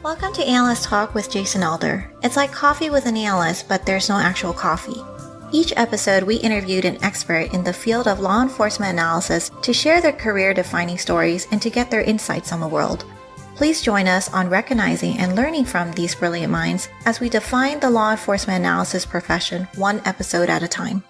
Welcome to Analyst Talk with Jason Elder. It's like coffee with an analyst, but there's no actual coffee. Each episode, we interviewed an expert in the field of law enforcement analysis to share their career-defining stories and to get their insights on the world. Please join us on recognizing and learning from these brilliant minds as we define the law enforcement analysis profession one episode at a time.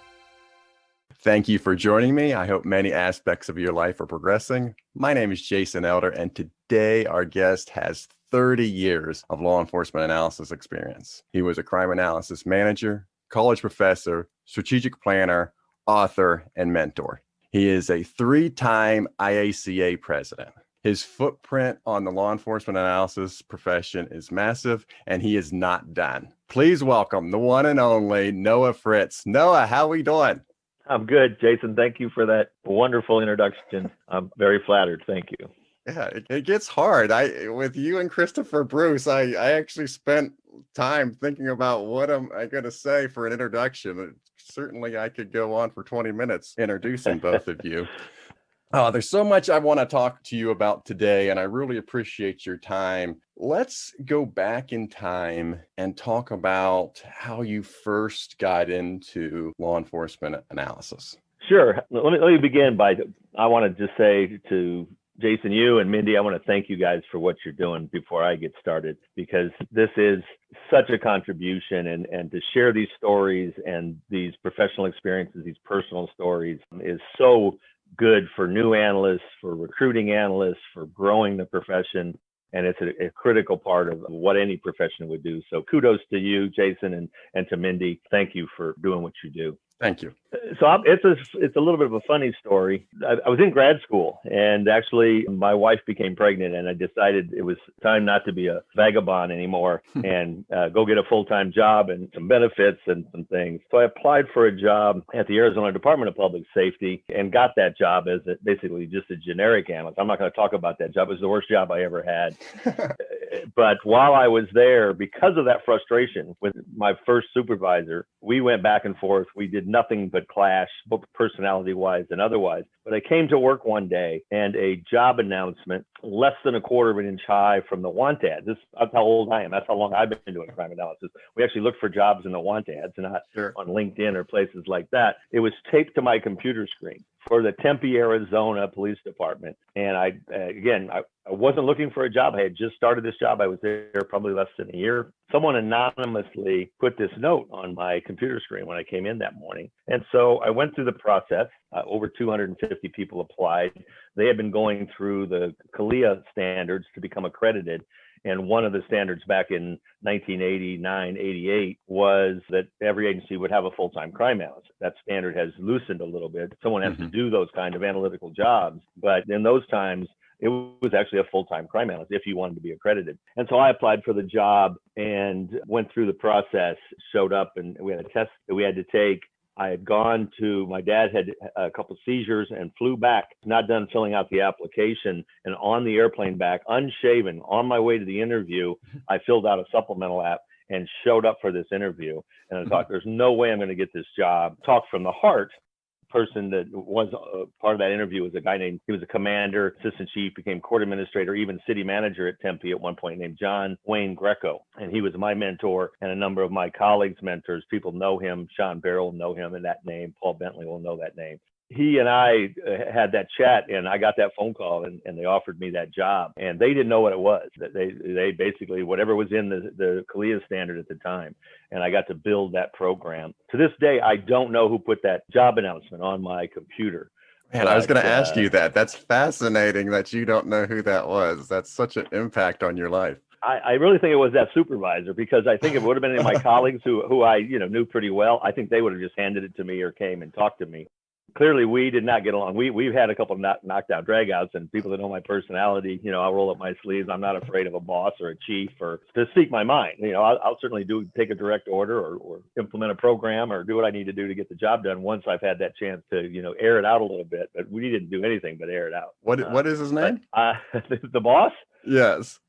Thank you for joining me. I hope many aspects of your life are progressing. My name is Jason Elder, and today our guest has 30 years of law enforcement analysis experience. He was a crime analysis manager, college professor, strategic planner, author, and mentor. He is a 3-time IACA President. His footprint on the law enforcement analysis profession is massive, and he is not done. Please welcome the one and only Noah Fritz. Noah, how we doing? I'm good, Jason. Thank you for that wonderful introduction. I'm very flattered. Thank you. Yeah, it gets hard. With you and Christopher Bruce, I actually spent time thinking about what am I going to say for an introduction. Certainly, I could go on for 20 minutes introducing both of you. There's so much I want to talk to you about today, and I really appreciate your time. Let's go back in time and talk about how you first got into law enforcement analysis. Sure. Let me begin by, I want to just say to Jason, you and Mindy, I want to thank you guys for what you're doing before I get started, because this is such a contribution, and to share these stories and these professional experiences, these personal stories, is so good for new analysts, for recruiting analysts, for growing the profession. And it's a critical part of what any profession would do. So kudos to you, Jason, and to Mindy. Thank you for doing what you do. Thank you. So it's a little bit of a funny story. I was in grad school, and actually my wife became pregnant, and I decided it was time not to be a vagabond anymore and go get a full-time job and some benefits and some things. So I applied for a job at the Arizona Department of Public Safety and got that job as basically just a generic analyst. I'm not going to talk about that job. It was the worst job I ever had. But while I was there, because of that frustration with my first supervisor, we went back and forth. We did nothing but clash, both personality-wise and otherwise. But I came to work one day, and a job announcement less than a quarter of an inch high from the want ads. That's how old I am. That's how long I've been doing crime analysis. We actually look for jobs in the want ads, not on LinkedIn or places like that. It was taped to my computer screen for the Tempe, Arizona Police Department. And I wasn't looking for a job. I had just started this job. I was there probably less than a year. Someone anonymously put this note on my computer screen when I came in that morning. And so I went through the process. Over 250 people applied. They had been going through the CALIA standards to become accredited. And one of the standards back in 1989, 88 was that every agency would have a full-time crime analyst. That standard has loosened a little bit. Someone has to do those kind of analytical jobs. But in those times, it was actually a full-time crime analyst if you wanted to be accredited. And so I applied for the job and went through the process, showed up, and we had a test that we had to take. I had gone to, my dad had a couple of seizures and flew back, not done filling out the application. And on the airplane back, unshaven, on my way to the interview, I filled out a supplemental app and showed up for this interview. And I thought, there's no way I'm going to get this job. Talk from the heart. Person that was part of that interview was a guy he was a commander, assistant chief, became court administrator, even city manager at Tempe at one point, named John Wayne Greco. And he was my mentor and a number of my colleagues' mentors. People know him. Sean Bair will know him in that name. Paul Bentley will know that name. He and I had that chat, and I got that phone call, and they offered me that job. And they didn't know what it was. They basically, whatever was in the CALIA standard at the time. And I got to build that program. To this day, I don't know who put that job announcement on my computer. Man, I was going to ask you that. That's fascinating that you don't know who that was. That's such an impact on your life. I really think it was that supervisor, because I think if it would have been any of my colleagues who I knew pretty well, I think they would have just handed it to me or came and talked to me. Clearly, we did not get along. We've had a couple of knockdown dragouts, and people that know my personality, I'll roll up my sleeves. I'm not afraid of a boss or a chief or to speak my mind. I'll certainly take a direct order or implement a program or do what I need to do to get the job done once I've had that chance to, air it out a little bit. But we didn't do anything but air it out. What is his name? The boss? Yes.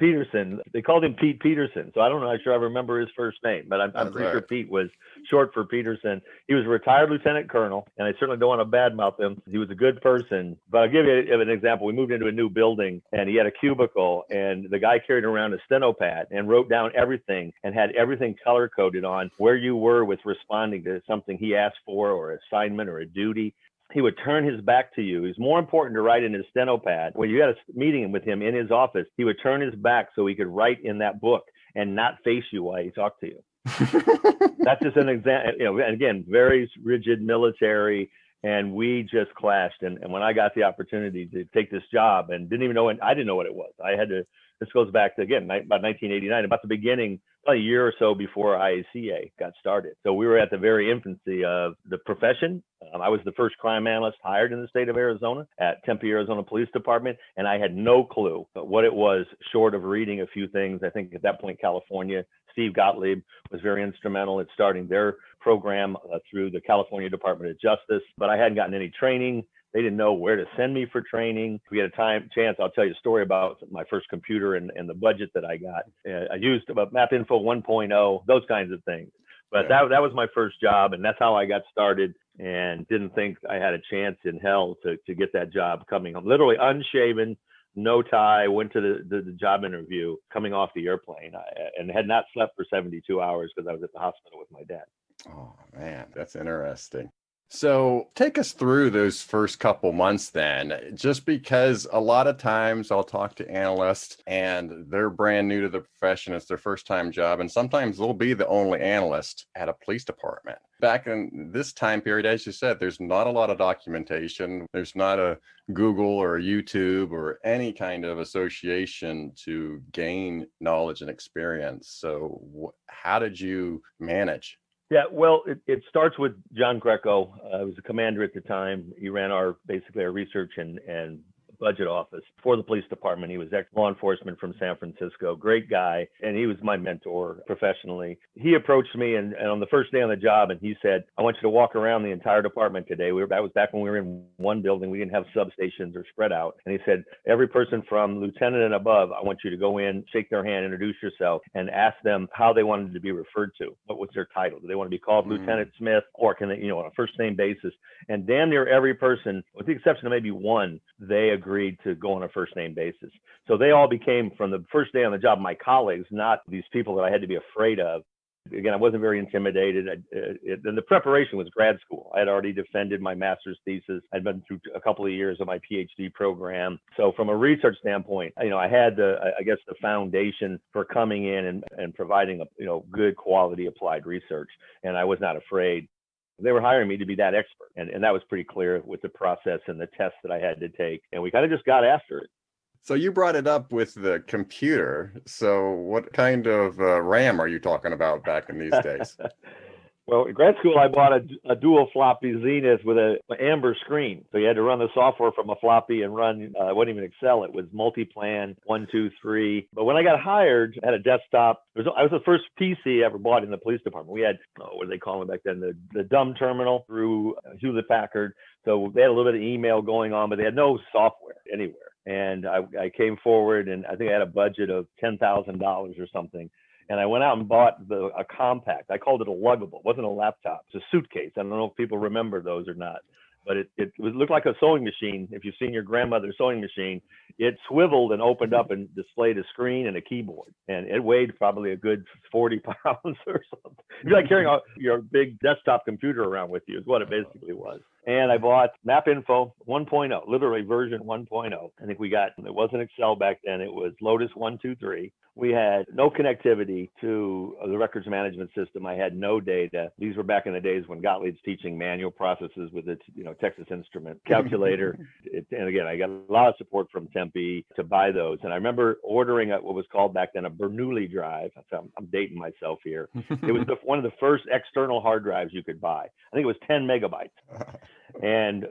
Peterson. They called him Pete Peterson. So I don't know, I'm sure I remember his first name, but I'm pretty sure Pete was short for Peterson. He was a retired lieutenant colonel, and I certainly don't want to badmouth him. He was a good person. But I'll give you an example. We moved into a new building, and he had a cubicle, and the guy carried around a steno pad and wrote down everything and had everything color coded on where you were with responding to something he asked for or assignment or a duty. He would turn his back to you. It's more important to write in his steno pad. When you had a meeting with him in his office, he would turn his back so he could write in that book and not face you while he talked to you. That's just an example. And again, very rigid military, and we just clashed. And when I got the opportunity to take this job and didn't even know, I didn't know what it was. I had to. This goes back to, again, about 1989, about the beginning, probably a year or so before IACA got started. So we were at the very infancy of the profession. I was the first crime analyst hired in the state of Arizona at Tempe, Arizona Police Department, and I had no clue what it was short of reading a few things. I think at that point, California, Steve Gottlieb was very instrumental in starting their program through the California Department of Justice, but I hadn't gotten any training. They didn't know where to send me for training. If we had a chance, I'll tell you a story about my first computer and the budget that I got. I used about MapInfo 1.0, those kinds of things. But that was my first job, and that's how I got started, and didn't think I had a chance in hell to get that job coming home. Literally unshaven, no tie, went to the job interview coming off the airplane, and had not slept for 72 hours because I was at the hospital with my dad. Oh, man, that's interesting. So take us through those first couple months then, just because a lot of times I'll talk to analysts and they're brand new to the profession. It's their first time job. And sometimes they'll be the only analyst at a police department. Back in this time period, as you said, there's not a lot of documentation. There's not a Google or a YouTube or any kind of association to gain knowledge and experience. So how did you manage? Yeah, well, it starts with John Greco. I was the commander at the time. He ran basically our research and budget office for the police department. He was ex-law enforcement from San Francisco, great guy, and he was my mentor professionally. He approached me and on the first day on the job, and he said, I want you to walk around the entire department today. That was back when we were in one building. We didn't have substations or spread out. And he said, every person from lieutenant and above, I want you to go in, shake their hand, introduce yourself, and ask them how they wanted to be referred to. What was their title? Do they want to be called Lieutenant Smith, or can they, on a first name basis? And damn near every person, with the exception of maybe one, they agreed to go on a first name basis. So they all became, from the first day on the job, my colleagues, not these people that I had to be afraid of. Again, I wasn't very intimidated. And the preparation was grad school. I had already defended my master's thesis. I'd been through a couple of years of my PhD program. So from a research standpoint, I had the foundation for coming in and providing good quality applied research. And I was not afraid. They were hiring me to be that expert. And that was pretty clear with the process and the tests that I had to take. And we kind of just got after it. So you brought it up with the computer. So what kind of RAM are you talking about back in these days? Well, in grad school, I bought a dual floppy Zenith with an amber screen. So you had to run the software from a floppy and run, it wasn't even Excel. It was multi-plan, 1, 2, 3. But when I got hired, I had a desktop. I was the first PC I ever bought in the police department. We had, what do they call it back then? The dumb terminal through Hewlett Packard. So they had a little bit of email going on, but they had no software anywhere. And I came forward, and I think I had a budget of $10,000 or something. And I went out and bought a compact. I called it a luggable. It wasn't a laptop. It's a suitcase. I don't know if people remember those or not, but it looked like a sewing machine. If you've seen your grandmother's sewing machine, it swiveled and opened up and displayed a screen and a keyboard. And it weighed probably a good 40 pounds or something. It'd be like carrying your big desktop computer around with you is what it basically was. And I bought MapInfo 1.0, literally version 1.0. I think it wasn't Excel back then. It was Lotus 123. We had no connectivity to the records management system. I had no data. These were back in the days when Gottlieb's teaching manual processes with its, Texas Instrument calculator. And again, I got a lot of support from Tempe to buy those. And I remember ordering what was called back then a Bernoulli drive. I'm dating myself here. It was one of the first external hard drives you could buy. I think it was 10 megabytes. And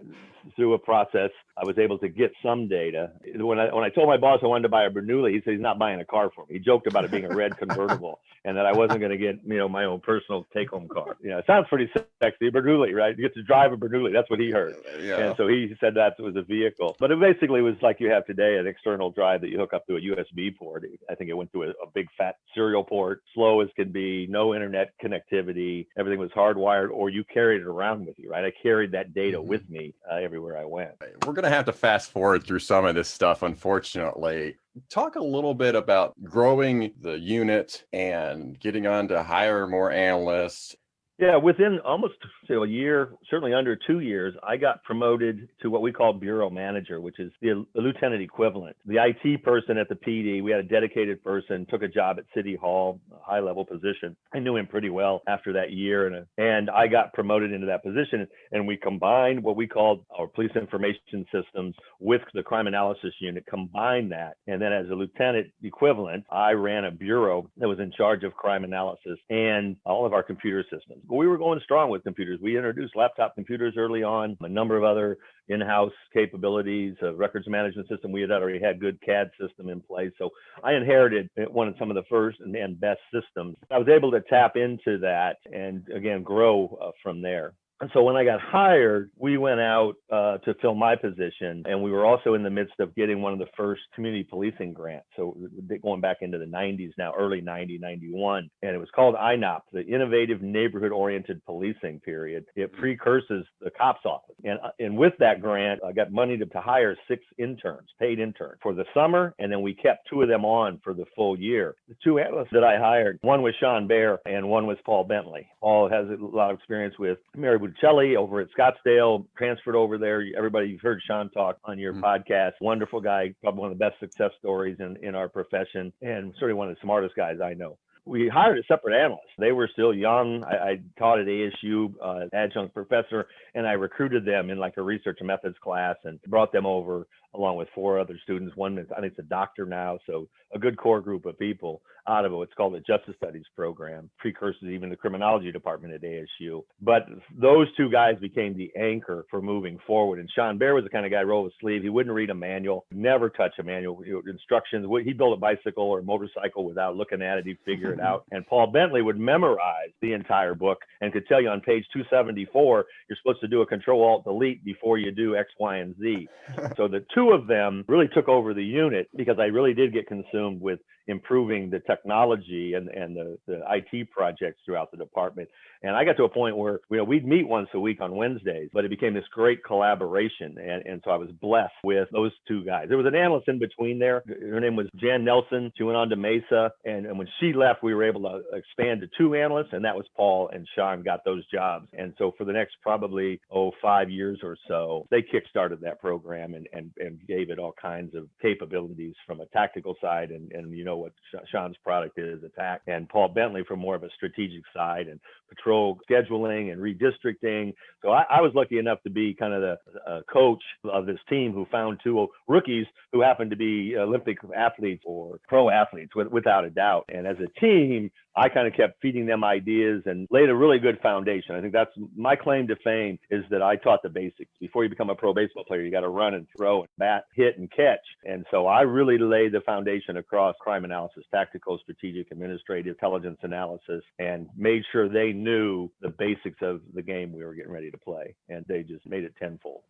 through a process, I was able to get some data. When I told my boss I wanted to buy a Bernoulli, he said he's not buying a car for me. He joked about it being a red convertible and that I wasn't going to get, my own personal take-home car. It sounds pretty sexy, Bernoulli, right? You get to drive a Bernoulli. That's what he heard. Yeah. And so he said that was a vehicle. But it basically was like you have today, an external drive that you hook up to a USB port. I think it went to a big fat serial port, slow as could be, no internet connectivity. Everything was hardwired, or you carried it around with you, right? I carried that data with me everywhere I went. We're going to have to fast forward through some of this stuff, unfortunately. Talk a little bit about growing the unit and getting on to hire more analysts. Yeah, within almost a year, certainly under 2 years, I got promoted to what we call bureau manager, which is the lieutenant equivalent. The IT person at the PD, we had a dedicated person, took a job at City Hall, a high-level position. I knew him pretty well after that year, and I got promoted into that position, and we combined what we called our police information systems with the crime analysis unit, combined that, and then as a lieutenant equivalent, I ran a bureau that was in charge of crime analysis and all of our computer systems. We were going strong with computers. We introduced laptop computers early on, a number of other in-house capabilities, a records management system. We had already had good CAD system in place. So I inherited one of some of the first and best systems. I was able to tap into that and, again, grow from there. And so when I got hired, we went out to fill my position, and we were also in the midst of getting one of the first community policing grants. So going back into the 90s now, early 90, 91, and it was called INOP, the Innovative Neighborhood Oriented Policing period. It precurses the COPS office. And with that grant, I got money to hire 6 interns, paid interns for the summer, and then we kept 2 of them on for the full year. The 2 analysts that I hired, one was Sean Bair and one was Paul Bentley. Paul has a lot of experience with Mary Buccelli over at Scottsdale, transferred over there. Everybody, you've heard Sean talk on your podcast. Wonderful guy, probably one of the best success stories in our profession, and certainly one of the smartest guys I know. We hired a separate analyst. They were still young. I taught at ASU, adjunct professor, and I recruited them in like a research and methods class and brought them over along with 4 other students. One is, I think, it's a doctor now, so a good core group of people out of what's called the Justice Studies program, precursors even the criminology department at ASU. But those 2 guys became the anchor for moving forward. And Sean Bair was the kind of guy roll his sleeve. He wouldn't read a manual, never touch a manual. Instructions. He'd build a bicycle or a motorcycle without looking at it. He'd figure it out. And Paul Bentley would memorize the entire book and could tell you on page 274, you're supposed to do a Control-Alt-Delete before you do X, Y, and Z. So the 2 of them really took over the unit because I really did get consumed with improving the technology and the IT projects throughout the department. And I got to a point where we'd meet once a week on Wednesdays, but it became this great collaboration. And so I was blessed with those 2 guys. There was an analyst in between there. Her name was Jan Nelson. She went on to Mesa. And when she left, we were able to expand to 2 analysts, and that was Paul and Sean got those jobs. And so for the next probably 5 years or so, they kickstarted that program and gave it all kinds of capabilities from a tactical side and what Sean's product is, attack, and Paul Bentley from more of a strategic side and patrol scheduling and redistricting. So I was lucky enough to be kind of the coach of this team who found 2 rookies who happened to be Olympic athletes or pro athletes without a doubt. And as a team, I kind of kept feeding them ideas and laid a really good foundation. I think that's my claim to fame, is that I taught the basics. Before you become a pro baseball player, you got to run and throw and bat, hit and catch. And so I really laid the foundation across crime analysis, tactical, strategic, administrative, intelligence analysis, and made sure they knew the basics of the game we were getting ready to play. And they just made it tenfold.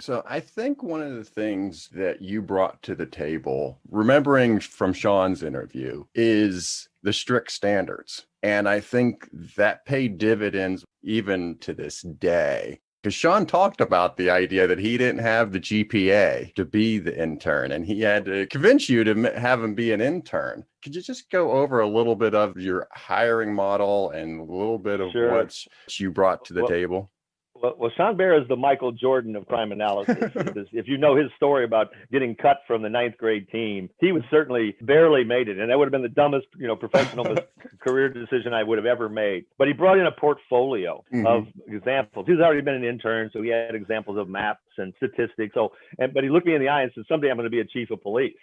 So I think one of the things that you brought to the table, remembering from Sean's interview, is the strict standards. And I think that paid dividends even to this day. Because Sean talked about the idea that he didn't have the GPA to be the intern, and he had to convince you to have him be an intern. Could you just go over a little bit of your hiring model and a little bit of what you brought to the table? Well, Sean Bair is the Michael Jordan of crime analysis. If you know his story about getting cut from the 9th grade team, he was certainly barely made it. And that would have been the dumbest, professional career decision I would have ever made. But he brought in a portfolio of examples. He's already been an intern, so he had examples of maps and statistics. But he looked me in the eye and said, someday I'm going to be a chief of police.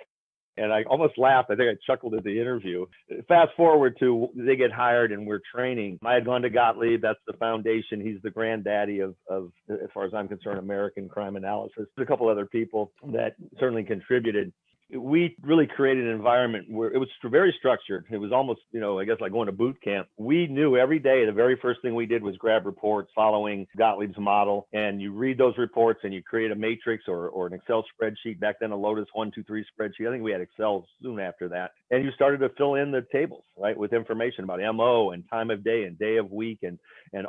And I almost laughed. I think I chuckled at the interview. Fast forward to they get hired and we're training. I had gone to Gottlieb. That's the foundation. He's the granddaddy of, as far as I'm concerned, American crime analysis. There's a couple other people that certainly contributed. We really created an environment where it was very structured. It was almost, I guess like going to boot camp. We knew every day the very first thing we did was grab reports following Gottlieb's model. And you read those reports and you create a matrix or an Excel spreadsheet. Back then, a Lotus 123 spreadsheet. I think we had Excel soon after that. And you started to fill in the tables, right, with information about MO and time of day and day of week and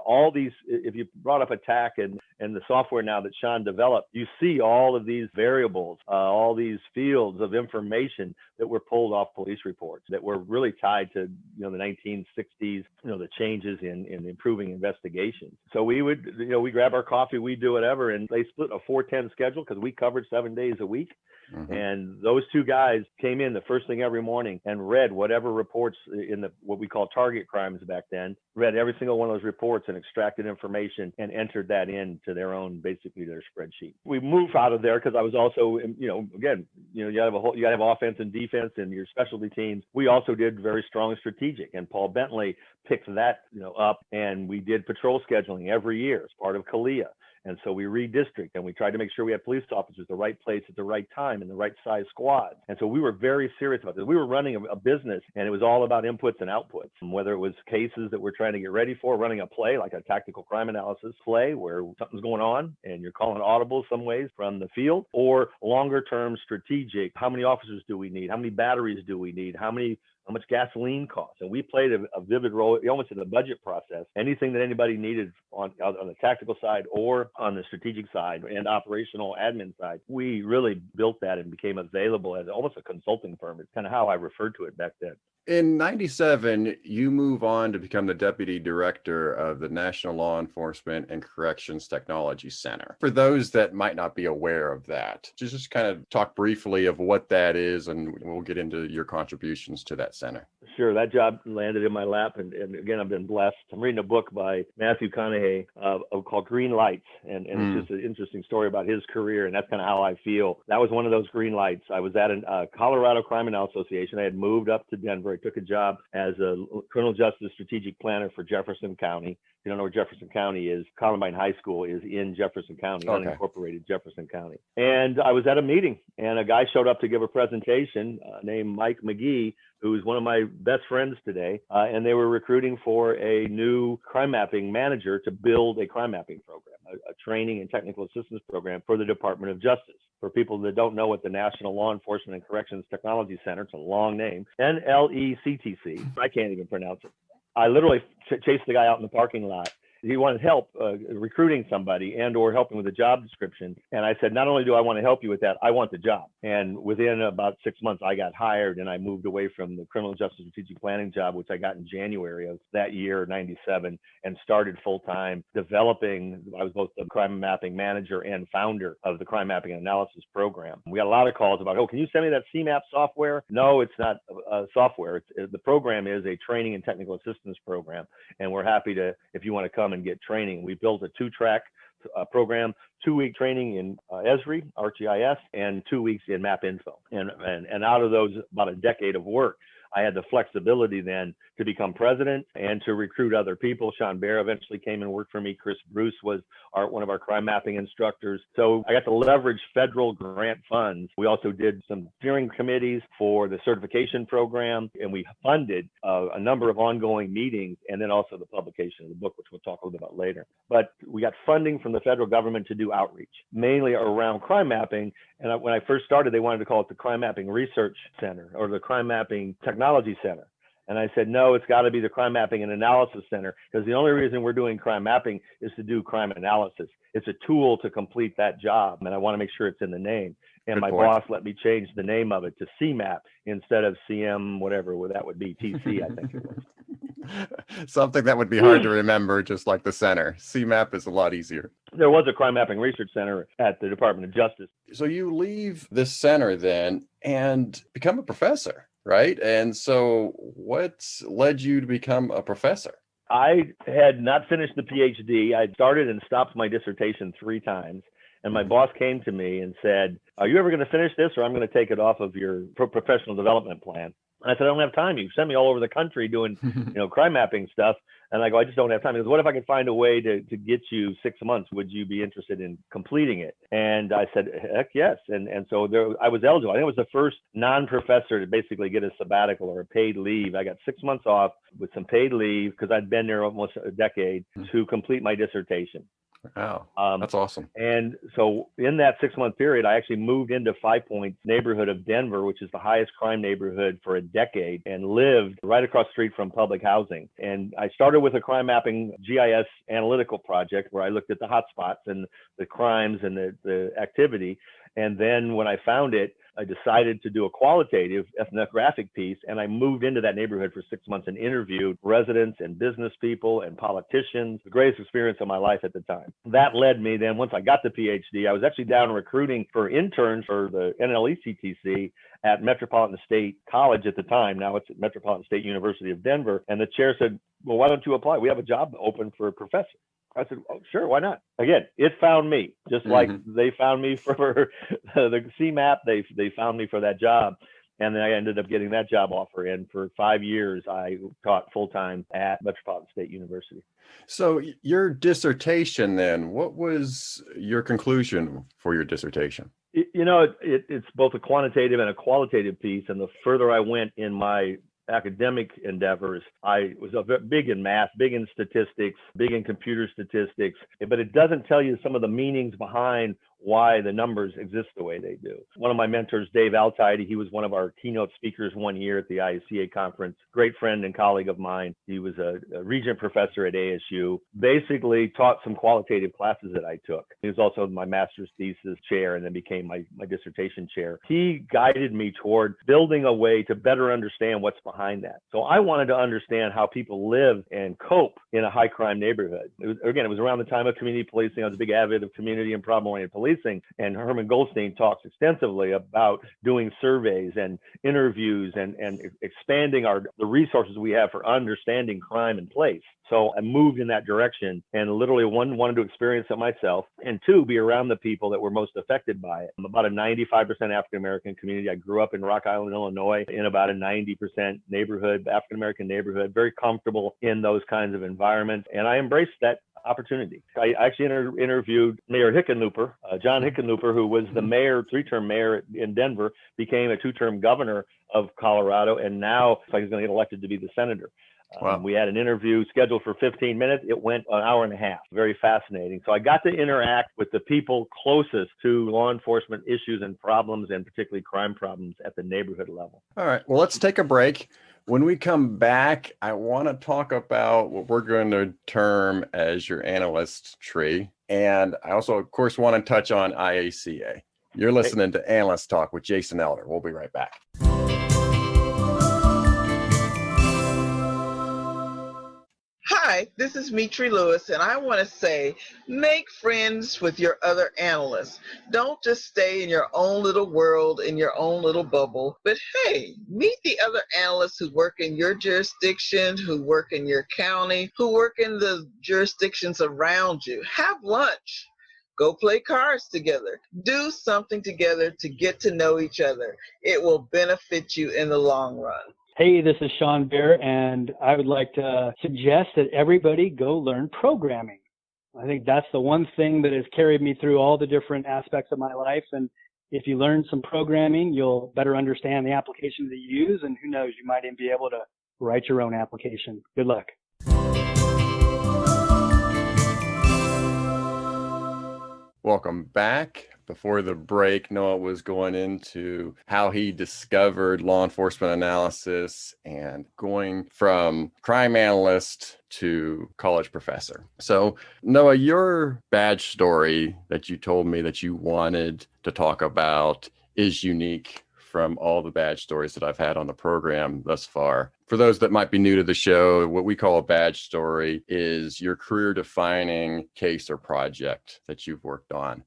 all these. If you brought up attack and the software now that Sean developed, you see all of these variables, all these fields of information that were pulled off police reports that were really tied to the 1960s, the changes in improving investigations. So we would, we grab our coffee, we do whatever, and they split a 4-10 schedule because we covered 7 days a week. Mm-hmm. And those two guys came in the first thing every morning and read whatever reports in what we call target crimes back then, read every single one of those reports and extracted information and entered that into their own, basically their spreadsheet. We moved out of there because I was also, again, you gotta have offense and defense and your specialty teams. We also did very strong strategic, and Paul Bentley picked that, up, and we did patrol scheduling every year as part of CALIA. And so we redistrict and we tried to make sure we had police officers at the right place at the right time in the right size squad. And so we were very serious about this. We were running a business and it was all about inputs and outputs. And whether it was cases that we're trying to get ready for, running a play like a tactical crime analysis play where something's going on and you're calling audibles some ways from the field, or longer term strategic, how many officers do we need? How many batteries do we need? How much gasoline costs? And we played a vivid role almost in the budget process. Anything that anybody needed on the tactical side or on the strategic side and operational admin side, we really built that and became available as almost a consulting firm. It's kind of how I referred to it back then. In 97, you move on to become the Deputy Director of the National Law Enforcement and Corrections Technology Center. For those that might not be aware of that, just kind of talk briefly of what that is, and we'll get into your contributions to that center. Sure. That job landed in my lap, and again, I've been blessed. I'm reading a book by Matthew Conaughey called Green Lights, and it's just an interesting story about his career, and that's kind of how I feel. That was one of those green lights. I was at a Colorado Crime Analysis Association. I had moved up to Denver. I took a job as a criminal justice strategic planner for Jefferson County. If you don't know where Jefferson County is, Columbine High School is in Jefferson County, unincorporated Jefferson County. And I was at a meeting, and a guy showed up to give a presentation named Mike McGee, who's one of my best friends today. And they were recruiting for a new crime mapping manager to build a crime mapping program, a training and technical assistance program for the Department of Justice. For people that don't know what the National Law Enforcement and Corrections Technology Center, it's a long name, NLECTC, I can't even pronounce it. I literally chased the guy out in the parking lot. He wanted help recruiting somebody and or helping with a job description. And I said, not only do I want to help you with that, I want the job. And within about 6 months, I got hired and I moved away from the criminal justice strategic planning job, which I got in January of that year, 97, and started full-time developing. I was both the crime mapping manager and founder of the crime mapping analysis program. We got a lot of calls about, can you send me that CMAP software? No, it's not software. The program is a training and technical assistance program. And we're happy to, if you want to come and get training. We built a 2-track program, 2-week training in Esri, ArcGIS, and 2 weeks in MapInfo. And out of those, about a decade of work, I had the flexibility then to become president and to recruit other people. Sean Bair eventually came and worked for me. Chris Bruce was one of our crime mapping instructors. So I got to leverage federal grant funds. We also did some steering committees for the certification program, and we funded a number of ongoing meetings and then also the publication of the book, which we'll talk a little bit about later. But we got funding from the federal government to do outreach, mainly around crime mapping. And when I first started, they wanted to call it the Crime Mapping Research Center or the Crime Mapping Technology Center. And I said, no, it's got to be the Crime Mapping and Analysis Center, because the only reason we're doing crime mapping is to do crime analysis. It's a tool to complete that job, and I want to make sure it's in the name. And my boss let me change the name of it to CMAP instead of CM, whatever that would be, TC, I think it was. Something that would be hard to remember, just like the center. CMAP is a lot easier. There was a Crime Mapping Research Center at the Department of Justice. So you leave this center then and become a professor, right? And so what led you to become a professor? I had not finished the PhD. I started and stopped my dissertation 3 times. And my boss came to me and said, are you ever going to finish this, or I'm going to take it off of your professional development plan? And I said, I don't have time. You sent me all over the country doing, crime mapping stuff. And I go, I just don't have time. He goes, what if I could find a way to get you 6 months? Would you be interested in completing it? And I said, heck yes. And so I was eligible. I think it was the first non-professor to basically get a sabbatical or a paid leave. I got 6 months off with some paid leave because I'd been there almost a decade to complete my dissertation. Wow, that's awesome. And so in that 6 month period, I actually moved into 5 Points neighborhood of Denver, which is the highest crime neighborhood for a decade, and lived right across the street from public housing. And I started with a crime mapping GIS analytical project where I looked at the hotspots and the crimes and the activity. And then when I found it, I decided to do a qualitative ethnographic piece, and I moved into that neighborhood for 6 months and interviewed residents and business people and politicians. The greatest experience of my life at the time. That led me then, once I got the PhD, I was actually down recruiting for interns for the NLECTC at Metropolitan State College at the time. Now it's at Metropolitan State University of Denver. And the chair said, well, why don't you apply? We have a job open for a professor. I said, oh, sure, why not? Again, it found me, just like they found me for the CMAP, they found me for that job. And then I ended up getting that job offer. And for 5 years, I taught full-time at Metropolitan State University. So your dissertation then, what was your conclusion for your dissertation? It's both a quantitative and a qualitative piece. And the further I went in my academic endeavors, I was big in math, big in statistics, big in computer statistics, but it doesn't tell you some of the meanings behind why the numbers exist the way they do. One of my mentors, Dave Altidy, he was one of our keynote speakers one year at the IACA conference, great friend and colleague of mine. He was a regent professor at ASU, basically taught some qualitative classes that I took. He was also my master's thesis chair and then became my dissertation chair. He guided me toward building a way to better understand what's behind that. So I wanted to understand how people live and cope in a high crime neighborhood. It was around the time of community policing. I was a big advocate of community and problem-oriented policing. And Herman Goldstein talks extensively about doing surveys and interviews and expanding the resources we have for understanding crime in place. So I moved in that direction and literally, one, wanted to experience it myself, and two, be around the people that were most affected by it. I'm about a 95% African-American community. I grew up in Rock Island, Illinois, in about a 90% neighborhood, African-American neighborhood, very comfortable in those kinds of environments. And I embraced that opportunity. I actually interviewed Mayor Hickenlooper, John Hickenlooper, who was the mayor, 3-term mayor in Denver, became a 2-term governor of Colorado, and now he's going to get elected to be the senator. Wow. We had an interview scheduled for 15 minutes. It went an hour and a half. Very fascinating. So I got to interact with the people closest to law enforcement issues and problems, and particularly crime problems at the neighborhood level. All right. Well, let's take a break. When we come back, I want to talk about what we're going to term as your analyst tree. And I also, of course, want to touch on IACA. You're listening to Analyst Talk with Jason Elder. We'll be right back. Hi, this is Metre Lewis, and I want to say, make friends with your other analysts. Don't just stay in your own little world, in your own little bubble, but hey, meet the other analysts who work in your jurisdiction, who work in your county, who work in the jurisdictions around you. Have lunch. Go play cards together. Do something together to get to know each other. It will benefit you in the long run. Hey, this is Sean Bair, and I would like to suggest that everybody go learn programming. I think that's the one thing that has carried me through all the different aspects of my life. And if you learn some programming, you'll better understand the application that you use, and who knows, you might even be able to write your own application. Good luck. Welcome back. Before the break, Noah was going into how he discovered law enforcement analysis and going from crime analyst to college professor. So, Noah, your badge story that you told me that you wanted to talk about is unique from all the badge stories that I've had on the program thus far. For those that might be new to the show, what we call a badge story is your career-defining case or project that you've worked on.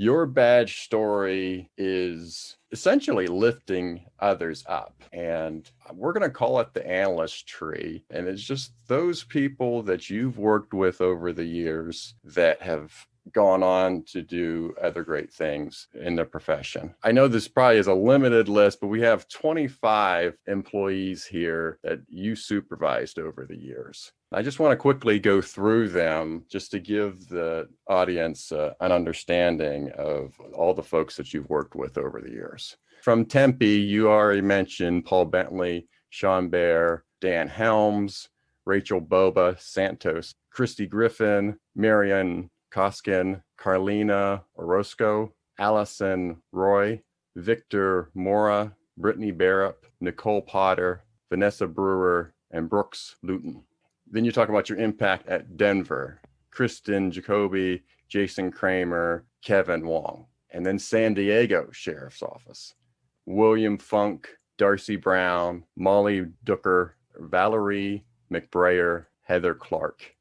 Your badge story is essentially lifting others up. And we're going to call it the Analyst Tree. And it's just those people that you've worked with over the years that have gone on to do other great things in their profession. I know this probably is a limited list, but we have 25 employees here that you supervised over the years. I just want to quickly go through them just to give the audience an understanding of all the folks that you've worked with over the years. From Tempe, you already mentioned Paul Bentley, Sean Bair, Dan Helms, Rachel Boba Santos, Christy Griffin, Marianne Koskin, Carlina Orozco, Allison Roy, Victor Mora, Brittany Barrup, Nicole Potter, Vanessa Brewer, and Brooks Luton. Then you talk about your impact at Denver, Kristen Jacoby, Jason Kramer, Kevin Wong. And then San Diego Sheriff's Office, William Funk, Darcy Brown, Molly Dooker, Valerie McBrayer, Heather Clark.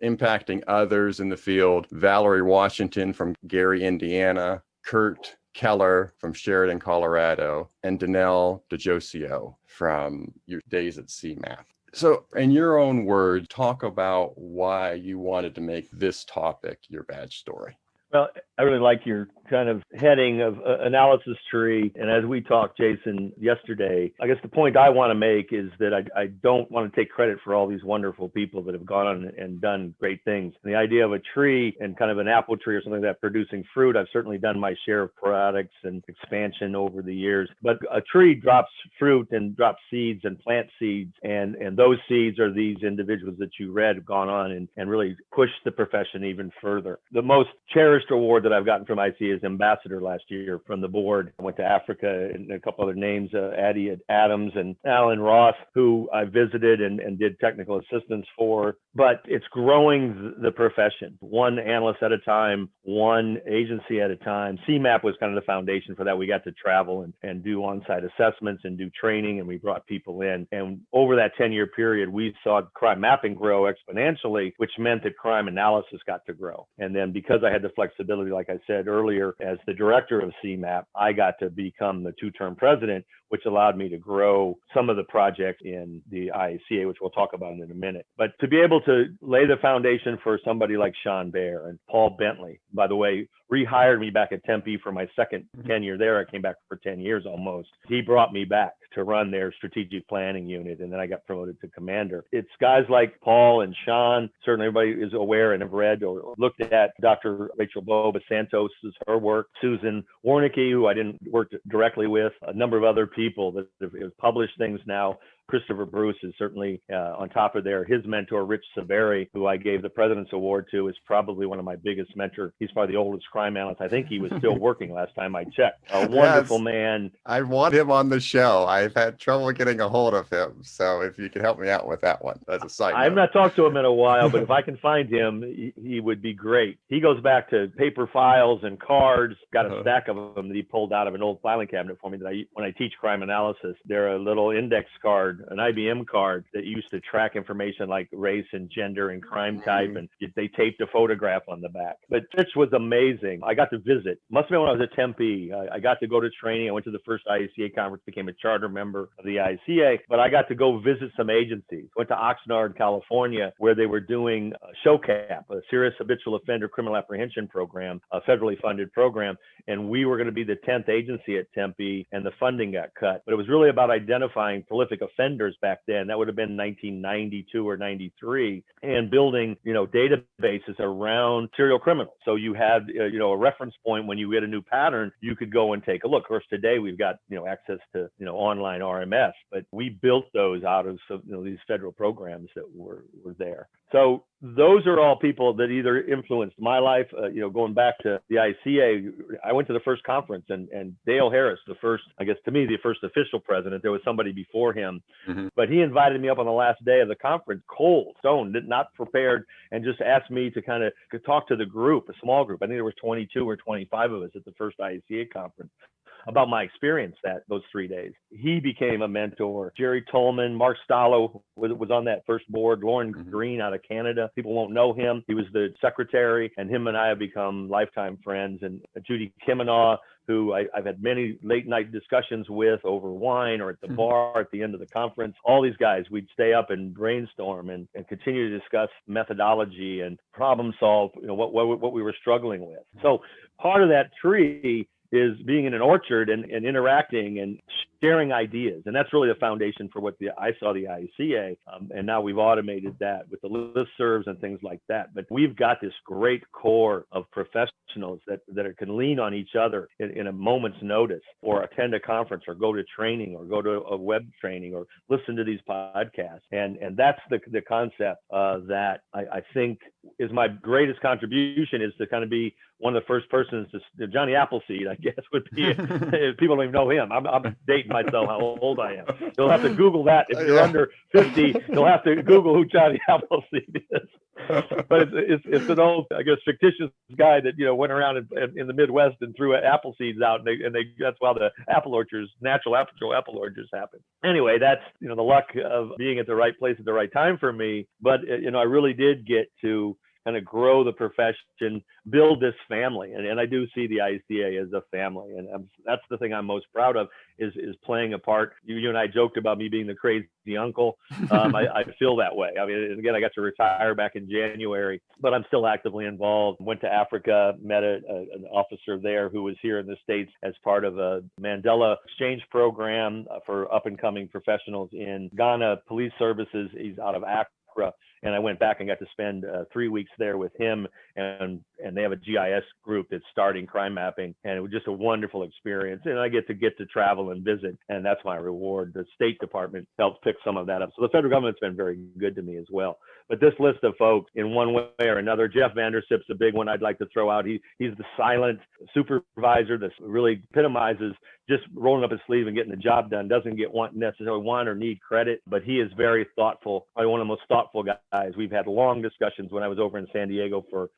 Impacting others in the field, Valerie Washington from Gary, Indiana, Kurt Keller from Sheridan, Colorado, and Danelle DeJosio from your days at CMAP. So in your own words, talk about why you wanted to make this topic your badge story. Well, I really like your kind of heading of analysis tree. And as we talked, Jason, yesterday, I guess the point I want to make is that I don't want to take credit for all these wonderful people that have gone on and done great things. And the idea of a tree and kind of an apple tree or something like that producing fruit, I've certainly done my share of products and expansion over the years. But a tree drops fruit and drops seeds and plant seeds. And those seeds are these individuals that you read have gone on and really pushed the profession even further. The most cherished award that I've gotten from IACA is ambassador last year from the board. I went to Africa and a couple other names, Addie Adams and Alan Ross, who I visited and did technical assistance for. But it's growing the profession, one analyst at a time, one agency at a time. CMAP was kind of the foundation for that. We got to travel and do on-site assessments and do training, and we brought people in. And over that 10-year period, we saw crime mapping grow exponentially, which meant that crime analysis got to grow. And then because I had the flexibility, like I said earlier, as the director of CMAP, I got to become the two-term president, which allowed me to grow some of the projects in the IACA, which we'll talk about in a minute. But to be able to lay the foundation for somebody like Sean Bair and Paul Bentley, by the way, rehired me back at Tempe for my second tenure there. I came back for 10 years almost. He brought me back to run their strategic planning unit, and then I got promoted to commander. It's guys like Paul and Sean. Certainly everybody is aware and have read or looked at Dr. Rachel Boba Santos' her work, Susan Warnicki, who I didn't work directly with, a number of other people that have published things now. Christopher Bruce is certainly on top of there. His mentor, Rich Saveri, who I gave the President's Award to, is probably one of my biggest mentors. He's probably the oldest crime analyst. I think he was still working last time I checked. A wonderful man. I want him on the show. I've had trouble getting a hold of him. So if you could help me out with that one, that's a side note. I've not talked to him in a while, but if I can find him, he would be great. He goes back to paper files and cards, got a stack of them that he pulled out of an old filing cabinet for me that when I teach crime analysis. They're a little index card, an IBM card that used to track information like race and gender and crime type, and they taped a photograph on the back. But Fritz was amazing. I got to visit. Must have been when I was at Tempe. I got to go to training. I went to the first IACA conference, became a charter member of the IACA, but I got to go visit some agencies. Went to Oxnard, California, where they were doing SHOCAP, a serious habitual offender criminal apprehension program, a federally funded program. And we were going to be the 10th agency at Tempe, and the funding got cut. But it was really about identifying prolific offenders back then. That would have been 1992 or 93, and building, databases around serial criminals. So you had, a reference point when you get a new pattern, you could go and take a look. Of course, today we've got, access to, online RMS, but we built those out of, these federal programs that were there. So those are all people that either influenced my life, going back to the IACA. I went to the first conference, and Dale Harris, the first official president. There was somebody before him, but he invited me up on the last day of the conference, cold, stone, not prepared, and just asked me to kind of talk to the group, a small group. I think there was 22 or 25 of us at the first IACA conference, about my experience those 3 days. He became a mentor. Jerry Tolman, Mark Stallo was on that first board. Lauren Green out of Canada. People won't know him. He was the secretary, and him and I have become lifetime friends. And Judy Kiminaw, who I've had many late night discussions with over wine or at the bar at the end of the conference. All these guys, we'd stay up and brainstorm and continue to discuss methodology and problem solve, what we were struggling with. So part of that tree is being in an orchard and interacting and sharing ideas. And that's really the foundation for what I saw the IACA. And now we've automated that with the listservs and things like that. But we've got this great core of professionals that can lean on each other in a moment's notice, or attend a conference, or go to training, or go to a web training, or listen to these podcasts. And that's the concept that I think is my greatest contribution, is to kind of be one of the first persons to Johnny Appleseed, I guess, would be, if people don't even know him. I'm dating myself how old I am. You'll have to Google that. If you're under 50, you'll have to Google who Johnny Appleseed is. But it's an old, I guess, fictitious guy that, went around in the Midwest and threw apple seeds out, and that's why the natural apple orchards happen. Anyway, that's, the luck of being at the right place at the right time for me. But, I really did get to kind of grow the profession, build this family. And I do see the IACA as a family. And that's the thing I'm most proud of, is playing a part. You and I joked about me being the crazy uncle. I feel that way. I mean, again, I got to retire back in January, but I'm still actively involved. Went to Africa, met an officer there who was here in the States as part of a Mandela exchange program for up and coming professionals in Ghana Police Services. He's out of Accra. And I went back and got to spend 3 weeks there with him, and they have a GIS group that's starting crime mapping, and it was just a wonderful experience. And I get to travel and visit, and that's my reward. The State Department helped pick some of that up. So the federal government's been very good to me as well. But this list of folks, in one way or another, Jeff Vandersip's a big one I'd like to throw out. He's the silent supervisor that really epitomizes just rolling up his sleeve and getting the job done. Doesn't necessarily want or need credit, but he is very thoughtful. Probably one of the most thoughtful guys. We've had long discussions when I was over in San Diego for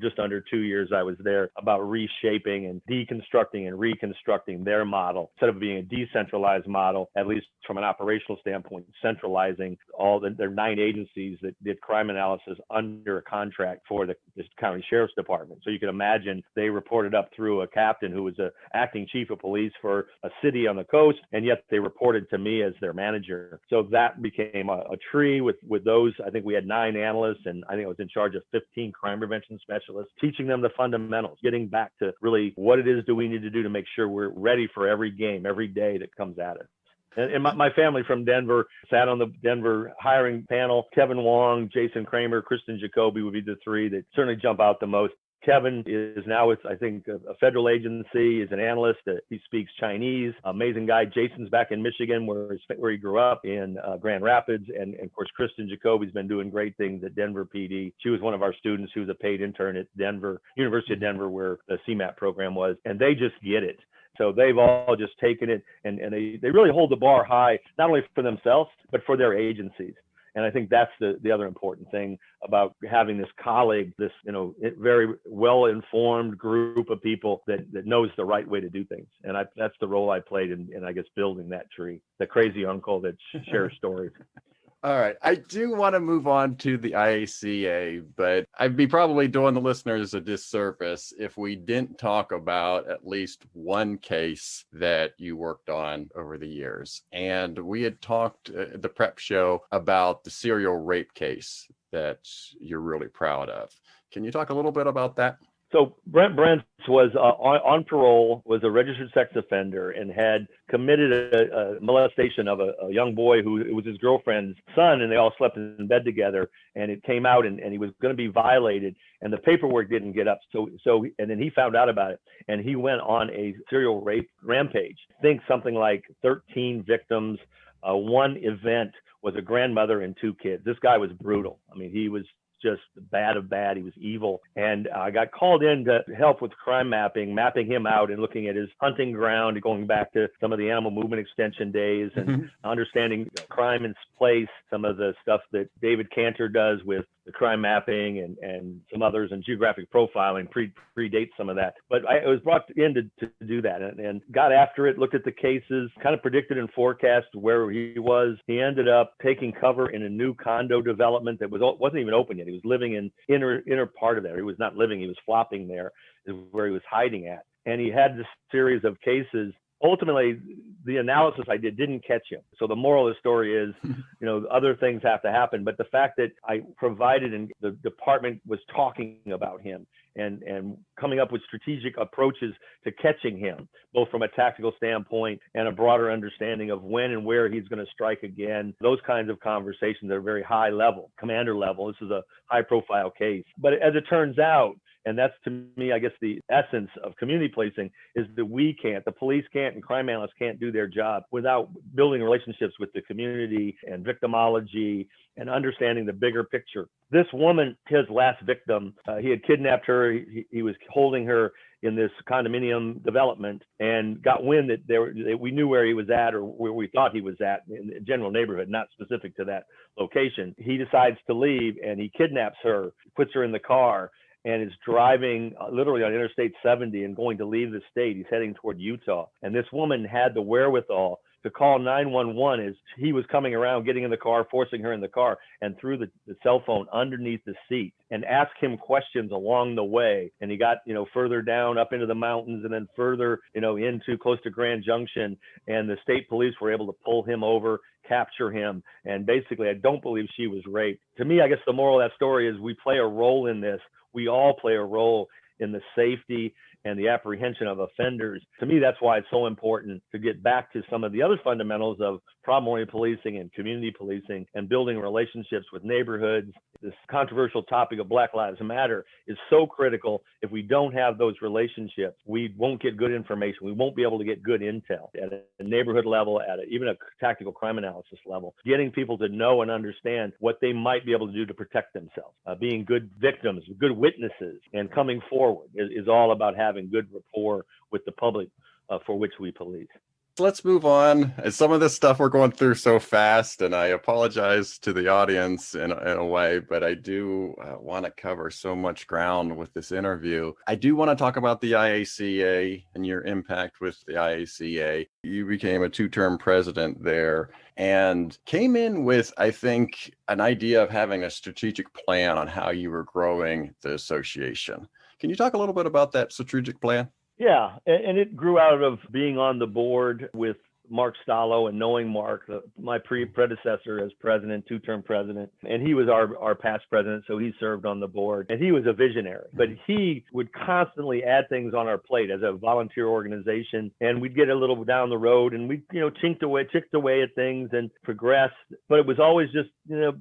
just under 2 years I was there, about reshaping and deconstructing and reconstructing their model. Instead of being a decentralized model, at least from an operational standpoint, centralizing all their 9 agencies that did crime analysis under a contract for the county sheriff's department. So you can imagine they reported up through a captain who was an acting chief of police for a city on the coast, and yet they reported to me as their manager. So that became a tree with those. I think we had 9 analysts, and I think I was in charge of 15 crime prevention specialists, teaching them the fundamentals, getting back to really what it is do we need to do to make sure we're ready for every game, every day that comes at us. And my family from Denver sat on the Denver hiring panel. Kevin Wong, Jason Kramer, Kristen Jacoby would be the 3 that certainly jump out the most. Kevin is now with, I think, a federal agency, is an analyst. He speaks Chinese. Amazing guy. Jason's back in Michigan, where he grew up in Grand Rapids. And of course, Kristen Jacoby's been doing great things at Denver PD. She was one of our students who was a paid intern at University of Denver, where the CMAP program was. And they just get it. So they've all just taken it, and they really hold the bar high, not only for themselves, but for their agencies. And I think that's the other important thing about having this colleague, this, very well-informed group of people that knows the right way to do things. And that's the role I played in, I guess, building that tree, the crazy uncle that shares stories. All right. I do want to move on to the IACA, but I'd be probably doing the listeners a disservice if we didn't talk about at least one case that you worked on over the years. And we had talked at the prep show about the serial rape case that you're really proud of. Can you talk a little bit about that? So Brent Brentz was on parole, was a registered sex offender, and had committed a molestation of a young boy who it was his girlfriend's son, and they all slept in bed together. And it came out, and he was going to be violated, and the paperwork didn't get up. So and then he found out about it, and he went on a serial rape rampage. I think something like 13 victims. One event was a grandmother and 2 kids. This guy was brutal. I mean, he was just bad of bad. He was evil. And I got called in to help with crime mapping him out and looking at his hunting ground, going back to some of the animal movement extension days and understanding crime in place, some of the stuff that David Cantor does with the crime mapping and some others, and geographic profiling predates some of that. But I was brought in to do that and got after it, looked at the cases, kind of predicted and forecast where he was. He ended up taking cover in a new condo development that wasn't even open yet. He was living in inner part of there. He was not living, he was flopping there, is where he was hiding at. And he had this series of cases. Ultimately, the analysis I did didn't catch him. So the moral of the story is, other things have to happen. But the fact that I provided and the department was talking about him and coming up with strategic approaches to catching him, both from a tactical standpoint and a broader understanding of when and where he's going to strike again. Those kinds of conversations are very high level, commander level. This is a high profile case. But as it turns out, and that's, to me, I guess, the essence of community policing, is that the police can't, and crime analysts can't do their job without building relationships with the community and victimology and understanding the bigger picture. This woman, his last victim, he had kidnapped her. He was holding her in this condominium development and got wind that we knew where he was at, or where we thought he was at in the general neighborhood, not specific to that location. He decides to leave and he kidnaps her, puts her in the car, and is driving literally on Interstate 70 and going to leave the state. He's heading toward Utah. And this woman had the wherewithal to call 911 as he was coming around, getting in the car, forcing her in the car, and threw the cell phone underneath the seat and asked him questions along the way. And he got, further down up into the mountains and then further, into close to Grand Junction. And the state police were able to pull him over, capture him. And basically, I don't believe she was raped. To me, I guess the moral of that story is we play a role in this. We all play a role in the safety and the apprehension of offenders. To me, that's why it's so important to get back to some of the other fundamentals of problem-oriented policing and community policing and building relationships with neighborhoods. This controversial topic of Black Lives Matter is so critical. If we don't have those relationships, we won't get good information. We won't be able to get good intel at a neighborhood level, even a tactical crime analysis level. Getting people to know and understand what they might be able to do to protect themselves, being good victims, good witnesses, and coming forward is all about having good rapport with the public for which we police. Let's move on. Some of this stuff we're going through so fast, and I apologize to the audience in a way, but I do want to cover so much ground with this interview. I do want to talk about the IACA and your impact with the IACA. You became a 2-term president there and came in with, I think, an idea of having a strategic plan on how you were growing the association. Can you talk a little bit about that strategic plan? Yeah, and it grew out of being on the board with Mark Stallo and knowing Mark, my predecessor as president, 2-term president, and he was our past president, so he served on the board, and he was a visionary, but he would constantly add things on our plate as a volunteer organization, and we'd get a little down the road, and we, chinked away at things and progressed, but it was always just,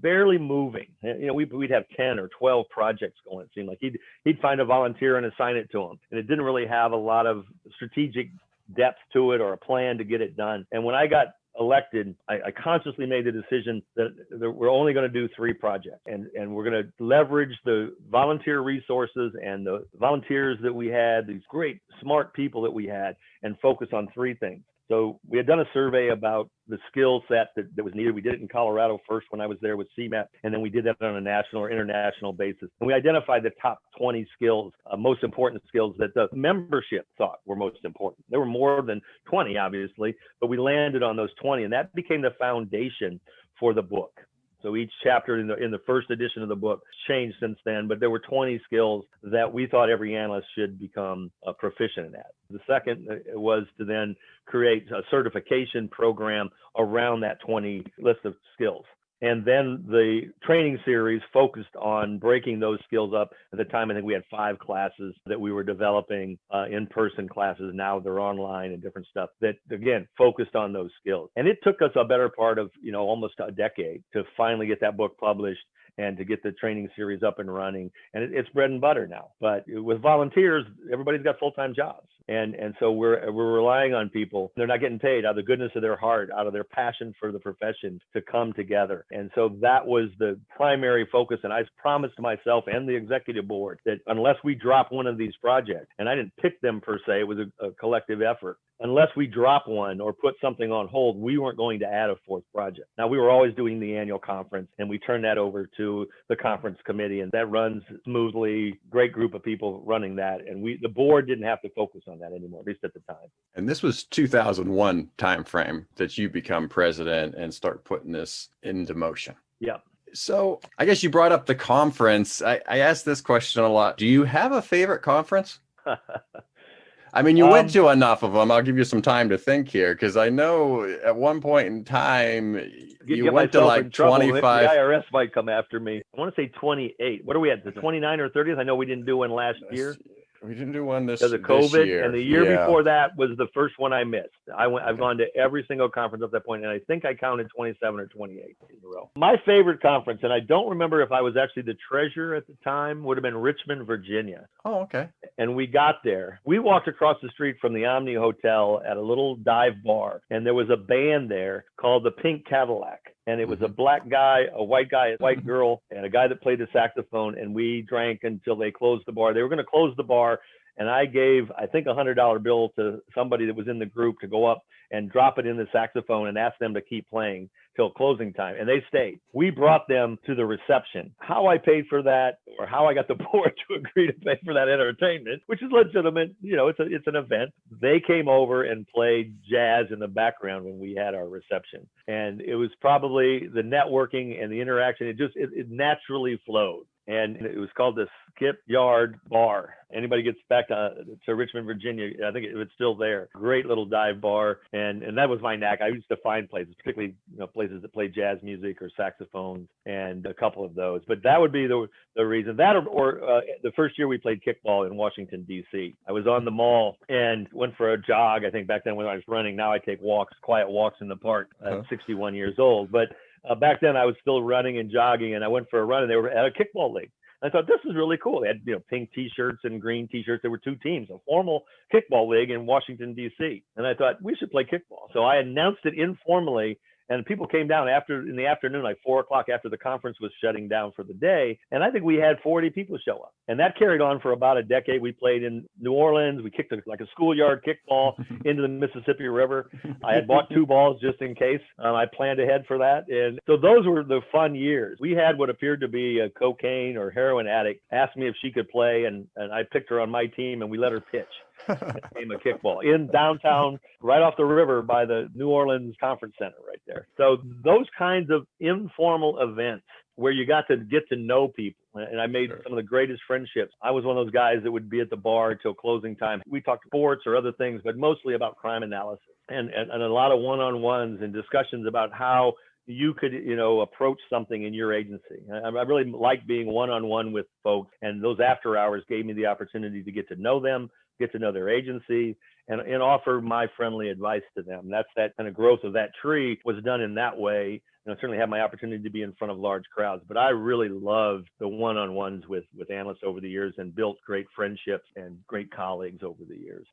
barely moving. We'd have 10 or 12 projects going. It seemed like he'd find a volunteer and assign it to him, and it didn't really have a lot of strategic depth to it or a plan to get it done. And when I got elected, I consciously made the decision that we're only going to do 3 projects, and we're going to leverage the volunteer resources and the volunteers that we had, these great, smart people that we had, and focus on 3 things. So we had done a survey about the skill set that was needed. We did it in Colorado first when I was there with CMAP, and then we did that on a national or international basis. And we identified the top 20 skills, most important skills that the membership thought were most important. There were more than 20, obviously, but we landed on those 20, and that became the foundation for the book. So each chapter in the first edition of the book changed since then, but there were 20 skills that we thought every analyst should become proficient at. The second was to then create a certification program around that 20 list of skills. And then the training series focused on breaking those skills up. At the time, I think we had 5 classes that we were developing, in-person classes. Now they're online and different stuff that, again, focused on those skills. And it took us a better part of, almost a decade to finally get that book published and to get the training series up and running. And it's bread and butter now. But with volunteers, everybody's got full-time jobs. And so we're relying on people. They're not getting paid out of the goodness of their heart, out of their passion for the profession, to come together. And so that was the primary focus. And I promised myself and the executive board that unless we drop one of these projects, and I didn't pick them per se, it was a collective effort. Unless we drop one or put something on hold, we weren't going to add a fourth project. Now, we were always doing the annual conference, and we turned that over to the conference committee, and that runs smoothly. Great group of people running that, and the board didn't have to focus on that anymore, at least at the time. And this was 2001 timeframe that you become president and start putting this into motion. Yeah. So I guess you brought up the conference. I asked this question a lot. Do you have a favorite conference? I mean, you went to enough of them. I'll give you some time to think here, because I know at one point in time you went to like 25. The IRS might come after me. I want to say 28. What are we at? The 29 or 30th? I know we didn't do one last year. We didn't do one this because of COVID, year. And the year before that was the first one I missed. I've gone to every single conference up that point, and I think I counted 27 or 28 in a row. My favorite conference, and I don't remember if I was actually the treasurer at the time, would have been Richmond, Virginia. Oh, okay. And we got there. We walked across the street from the Omni Hotel at a little dive bar, and there was a band there called the Pink Cadillac. And it was a black guy, a white girl, and a guy that played the saxophone. And we drank until they closed the bar. They were going to close the bar. And I gave, I think, $100 bill to somebody that was in the group to go up and drop it in the saxophone and ask them to keep playing till closing time. And they stayed. We brought them to the reception. How I paid for that, or how I got the board to agree to pay for that entertainment, which is legitimate, it's an event. They came over and played jazz in the background when we had our reception. And it was probably the networking and the interaction. It naturally flowed. And it was called the Skip Yard Bar. Anybody gets back to Richmond, Virginia, I think it's still there. Great little dive bar. And that was my knack. I used to find places, particularly places that play jazz music or saxophones, and a couple of those. But that would be the reason. That or the first year we played kickball in Washington, D.C. I was on the mall and went for a jog. I think back then when I was running, now I take walks, quiet walks in the park at 61 years old. But back then I was still running and jogging, and I went for a run, and they were at a kickball league. I thought this is really cool. They had pink T-shirts and green T-shirts. There were two teams, a formal kickball league in Washington, D.C. And I thought we should play kickball. So I announced it informally, and people came down in the afternoon, like 4 o'clock after the conference was shutting down for the day. And I think we had 40 people show up. And that carried on for about a decade. We played in New Orleans. We kicked like a schoolyard kickball into the Mississippi River. I had bought 2 balls just in case. I planned ahead for that. And so those were the fun years. We had what appeared to be a cocaine or heroin addict ask me if she could play, and I picked her on my team, and we let her pitch. Game of kickball in downtown, right off the river by the New Orleans Conference Center right there. So those kinds of informal events where you got to get to know people. And I made some of the greatest friendships. I was one of those guys that would be at the bar until closing time. We talked sports or other things, but mostly about crime analysis and a lot of one-on-ones and discussions about how you could, approach something in your agency. I really like being one-on-one with folks, and those after hours gave me the opportunity to get to know them, get to know their agency, and offer my friendly advice to them. That's that kind of growth of that tree was done in that way. I certainly had my opportunity to be in front of large crowds, but I really loved the one-on-ones with analysts over the years and built great friendships and great colleagues over the years.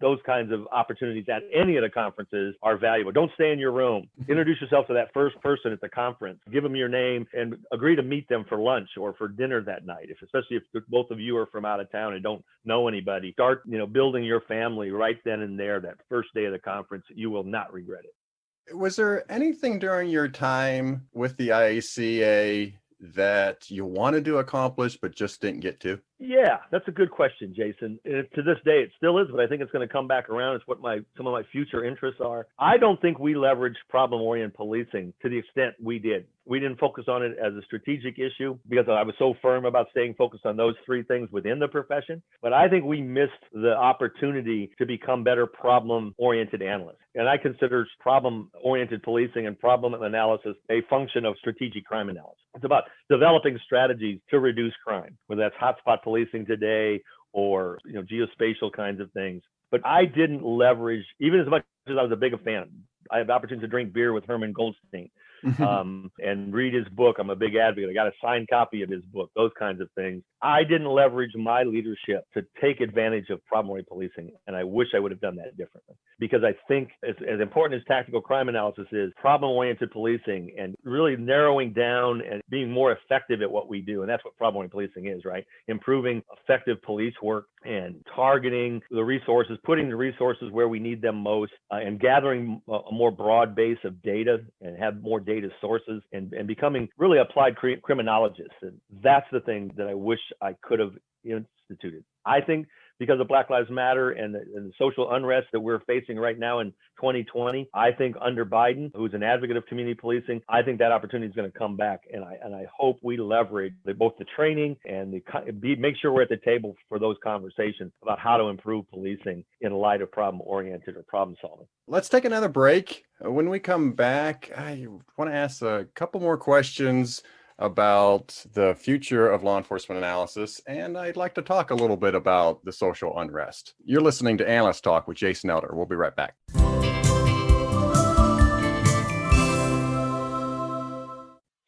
Those kinds of opportunities at any of the conferences are valuable. Don't stay in your room. Introduce yourself to that first person at the conference. Give them your name and agree to meet them for lunch or for dinner that night. Especially if both of you are from out of town and don't know anybody. Start, building your family right then and there. That first day of the conference, you will not regret it. Was there anything during your time with the IACA that you wanted to accomplish but just didn't get to? Yeah, that's a good question, Jason. To this day, it still is, but I think it's going to come back around. It's what some of my future interests are. I don't think we leveraged problem-oriented policing to the extent we did. We didn't focus on it as a strategic issue because I was so firm about staying focused on those 3 things within the profession. But I think we missed the opportunity to become better problem-oriented analysts. And I consider problem-oriented policing and problem analysis a function of strategic crime analysis. It's about developing strategies to reduce crime, whether that's hotspot policing today or geospatial kinds of things. But I didn't leverage, even as much as I was a big fan. I had the opportunity to drink beer with Herman Goldstein, and read his book. I'm a big advocate. I got a signed copy of his book, those kinds of things. I didn't leverage my leadership to take advantage of problem-oriented policing, and I wish I would have done that differently. Because I think as important as tactical crime analysis is, problem-oriented policing and really narrowing down and being more effective at what we do, and that's what problem-oriented policing is, right? Improving effective police work and targeting the resources, putting the resources where we need them most, and gathering a more broad base of data and have more data sources and becoming really applied criminologists. And that's the thing that I wish I could have instituted. I think because of Black Lives Matter and the social unrest that we're facing right now in 2020, I think under Biden, who's an advocate of community policing, I think that opportunity is going to come back. And I hope we leverage both the training and make sure we're at the table for those conversations about how to improve policing in light of problem-oriented or problem solving. Let's take another break. When we come back, I want to ask a couple more questions about the future of law enforcement analysis, and I'd like to talk a little bit about the social unrest. You're listening to Analyst Talk with Jason Elder. We'll be right back.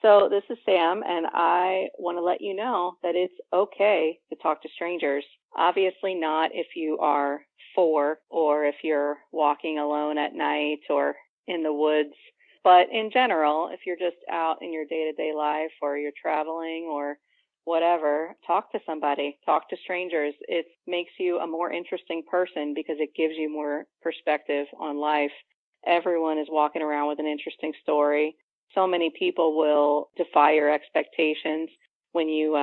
So this is Sam, and I want to let you know that it's okay to talk to strangers. Obviously not if you are 4 or if you're walking alone at night or in the woods. But in general, if you're just out in your day-to-day life or you're traveling or whatever, talk to somebody, talk to strangers. It makes you a more interesting person because it gives you more perspective on life. Everyone is walking around with an interesting story. So many people will defy your expectations when you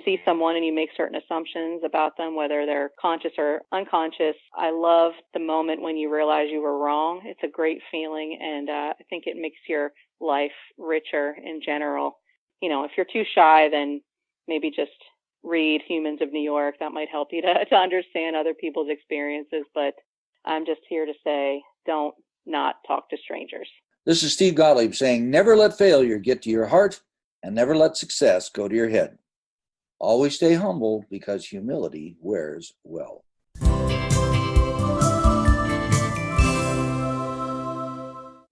see someone and you make certain assumptions about them, whether they're conscious or unconscious. I love the moment when you realize you were wrong. It's a great feeling, and I think it makes your life richer in general. You know, if you're too shy, then maybe just read Humans of New York. That might help you to understand other people's experiences, but I'm just here to say, don't not talk to strangers. This is Steve Gottlieb saying, never let failure get to your heart and never let success go to your head. Always stay humble because humility wears well.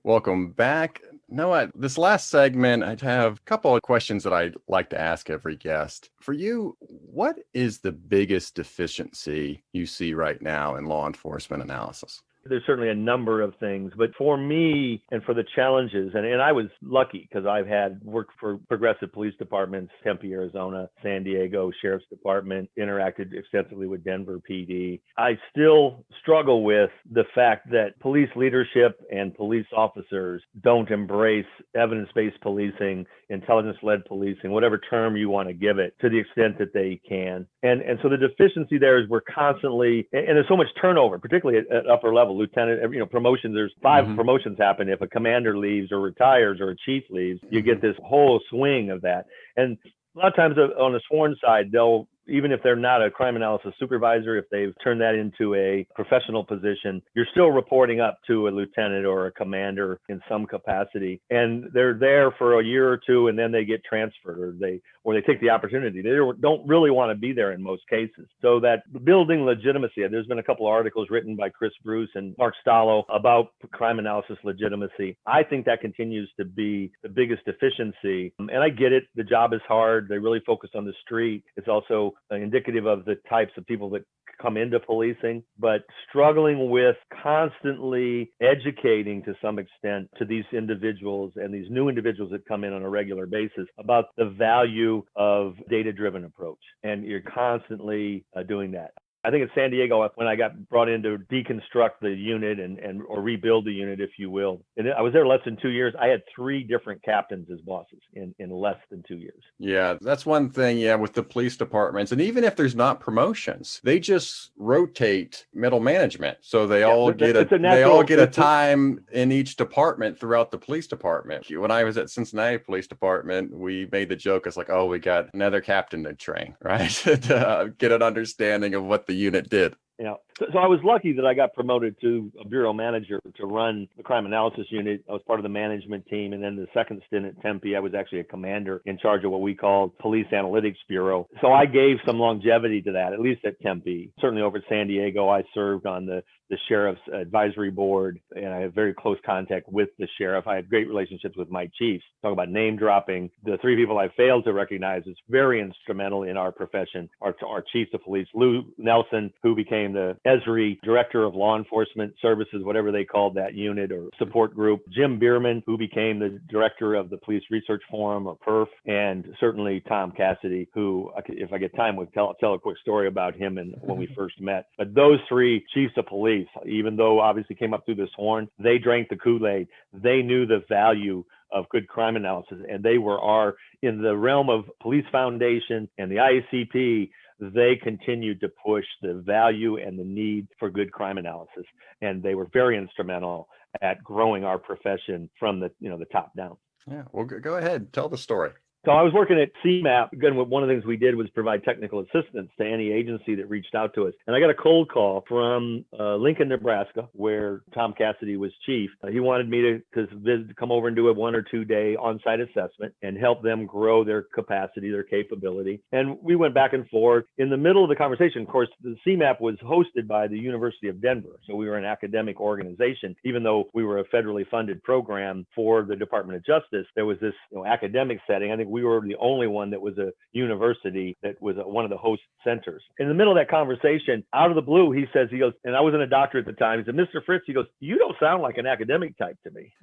Welcome back. Noah, this last segment, I have a couple of questions that I'd like to ask every guest. For you, what is the biggest deficiency you see right now in law enforcement analysis? There's certainly a number of things, but for me and for the challenges, and I was lucky because I've had worked for progressive police departments, Tempe, Arizona, San Diego Sheriff's Department, interacted extensively with Denver PD. I still struggle with the fact that police leadership and police officers don't embrace evidence-based policing, intelligence-led policing, whatever term you want to give it, to the extent that they can. And so the deficiency there is we're constantly, and there's so much turnover, particularly at upper level. Lieutenant, promotions, there's 5 promotions happen. If a commander leaves or retires or a chief leaves, you get this whole swing of that. And a lot of times on the sworn side, they'll, even if they're not a crime analysis supervisor, if they've turned that into a professional position, you're still reporting up to a lieutenant or a commander in some capacity. And they're there for a year or two, and then they get transferred, or they take the opportunity. They don't really want to be there in most cases. So that building legitimacy, there's been a couple of articles written by Chris Bruce and Mark Stallo about crime analysis legitimacy. I think that continues to be the biggest deficiency. And I get it. The job is hard. They really focus on the street. It's also indicative of the types of people that come into policing, but struggling with constantly educating to some extent to these individuals and these new individuals that come in on a regular basis about the value of data-driven approach. And you're constantly doing that. I think in San Diego, when I got brought in to deconstruct the unit or rebuild the unit, if you will, and I was there less than 2 years. I had 3 different captains as bosses in less than 2 years. Yeah, that's one thing. Yeah, with the police departments, and even if there's not promotions, they just rotate middle management, so they all get a time in each department throughout the police department. When I was at Cincinnati Police Department, we made the joke, it's like, oh, we got another captain to train, right? To get an understanding of what the unit did. Yeah. So I was lucky that I got promoted to a bureau manager to run the crime analysis unit. I was part of the management team. And then the second stint at Tempe, I was actually a commander in charge of what we called Police Analytics Bureau. So I gave some longevity to that, at least at Tempe. Certainly over at San Diego, I served on the sheriff's advisory board, and I have very close contact with the sheriff. I had great relationships with my chiefs. Talk about name dropping. The three people I failed to recognize is very instrumental in our profession. Our chiefs of police, Lou Nelson, who became the ESRI Director of Law Enforcement Services, whatever they called that unit or support group. Jim Bierman, who became the Director of the Police Research Forum, or PERF, and certainly Tom Cassidy, who, if I get time, would tell a quick story about him and when we first met. But those three chiefs of police, even though obviously came up through this horn, they drank the Kool-Aid. They knew the value of good crime analysis, and they were in the realm of Police Foundation and the IACP. They continued to push the value and the need for good crime analysis, and they were very instrumental at growing our profession from the top down. Yeah, well, go ahead, tell the story. So I was working at CMAP. Again, one of the things we did was provide technical assistance to any agency that reached out to us. And I got a cold call from Lincoln, Nebraska, where Tom Cassidy was chief. He wanted me to come over and do a 1 or 2 day on-site assessment and help them grow their capacity, their capability. And we went back and forth. In the middle of the conversation, of course, the CMAP was hosted by the University of Denver. So we were an academic organization. Even though we were a federally funded program for the Department of Justice, there was this academic setting. I think we were the only one that was a university that was one of the host centers. In the middle of that conversation, out of the blue, he goes, and I wasn't a doctor at the time. He said, "Mr. Fritz," he goes, "you don't sound like an academic type to me."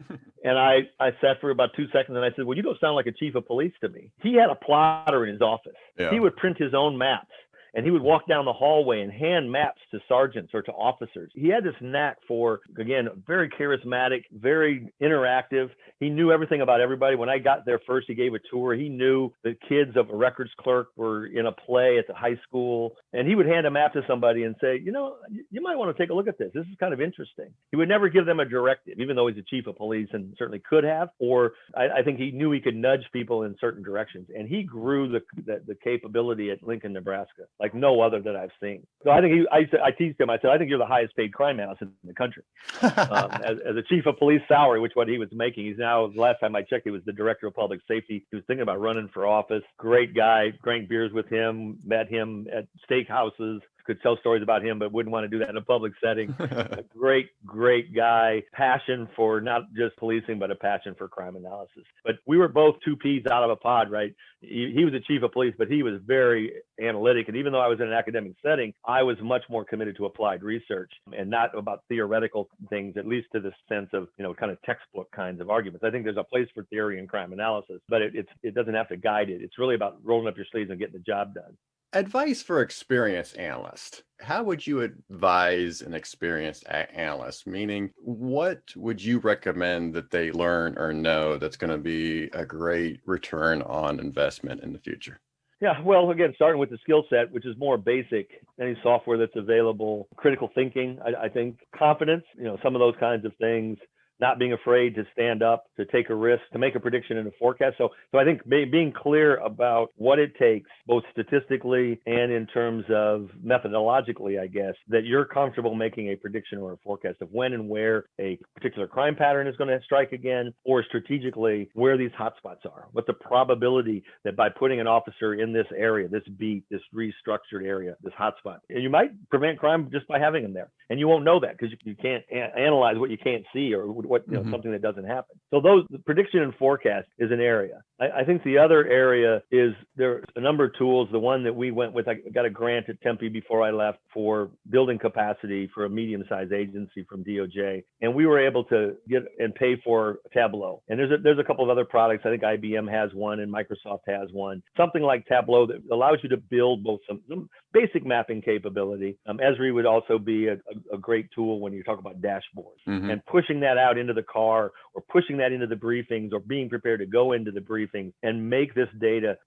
And I sat for about 2 seconds and I said, "Well, you don't sound like a chief of police to me." He had a plotter in his office. Yeah. He would print his own maps. And he would walk down the hallway and hand maps to sergeants or to officers. He had this knack for, again, very charismatic, very interactive. He knew everything about everybody. When I got there first, he gave a tour. He knew the kids of a records clerk were in a play at the high school. And he would hand a map to somebody and say, you might want to take a look at this. This is kind of interesting. He would never give them a directive, even though he's a chief of police and certainly could have. Or I think he knew he could nudge people in certain directions. And he grew the capability at Lincoln, Nebraska, like no other that I've seen. So I think I teased him. I said, "I think you're the highest paid crime analyst in the country." As a chief of police salary, which what he was making. He's now, the last time I checked, he was the director of public safety. He was thinking about running for office. Great guy. Drank beers with him. Met him at steakhouses. Could tell stories about him, but wouldn't want to do that in a public setting. A great guy. Passion for not just policing, but a passion for crime analysis. But we were both two peas out of a pod, right? He was the chief of police, but he was very analytic. And even though I was in an academic setting, I was much more committed to applied research and not about theoretical things, at least to the sense of, kind of textbook kinds of arguments. I think there's a place for theory in crime analysis, but it doesn't have to guide it. It's really about rolling up your sleeves and getting the job done. Advice for experienced analysts. How would you advise an experienced analyst? Meaning, what would you recommend that they learn or know that's going to be a great return on investment in the future? Yeah, well, again, starting with the skill set, which is more basic, any software that's available, critical thinking, I think, confidence, some of those kinds of things. Not being afraid to stand up, to take a risk, to make a prediction and a forecast. So I think being clear about what it takes, both statistically and in terms of methodologically, I guess, that you're comfortable making a prediction or a forecast of when and where a particular crime pattern is going to strike again, or strategically where these hotspots are. What the probability that by putting an officer in this area, this beat, this restructured area, this hotspot, and you might prevent crime just by having them there. And you won't know that because you can't analyze what you can't see or something that doesn't happen. So the prediction and forecast is an area. I think the other area is there's a number of tools. The one that we went with, I got a grant at Tempe before I left for building capacity for a medium-sized agency from DOJ. And we were able to get and pay for Tableau. And there's a couple of other products. I think IBM has one and Microsoft has one. Something like Tableau that allows you to build both some basic mapping capability. Esri would also be a great tool when you talk about dashboards and pushing that out into the car or pushing that into the briefings or being prepared to go into the briefings and make this data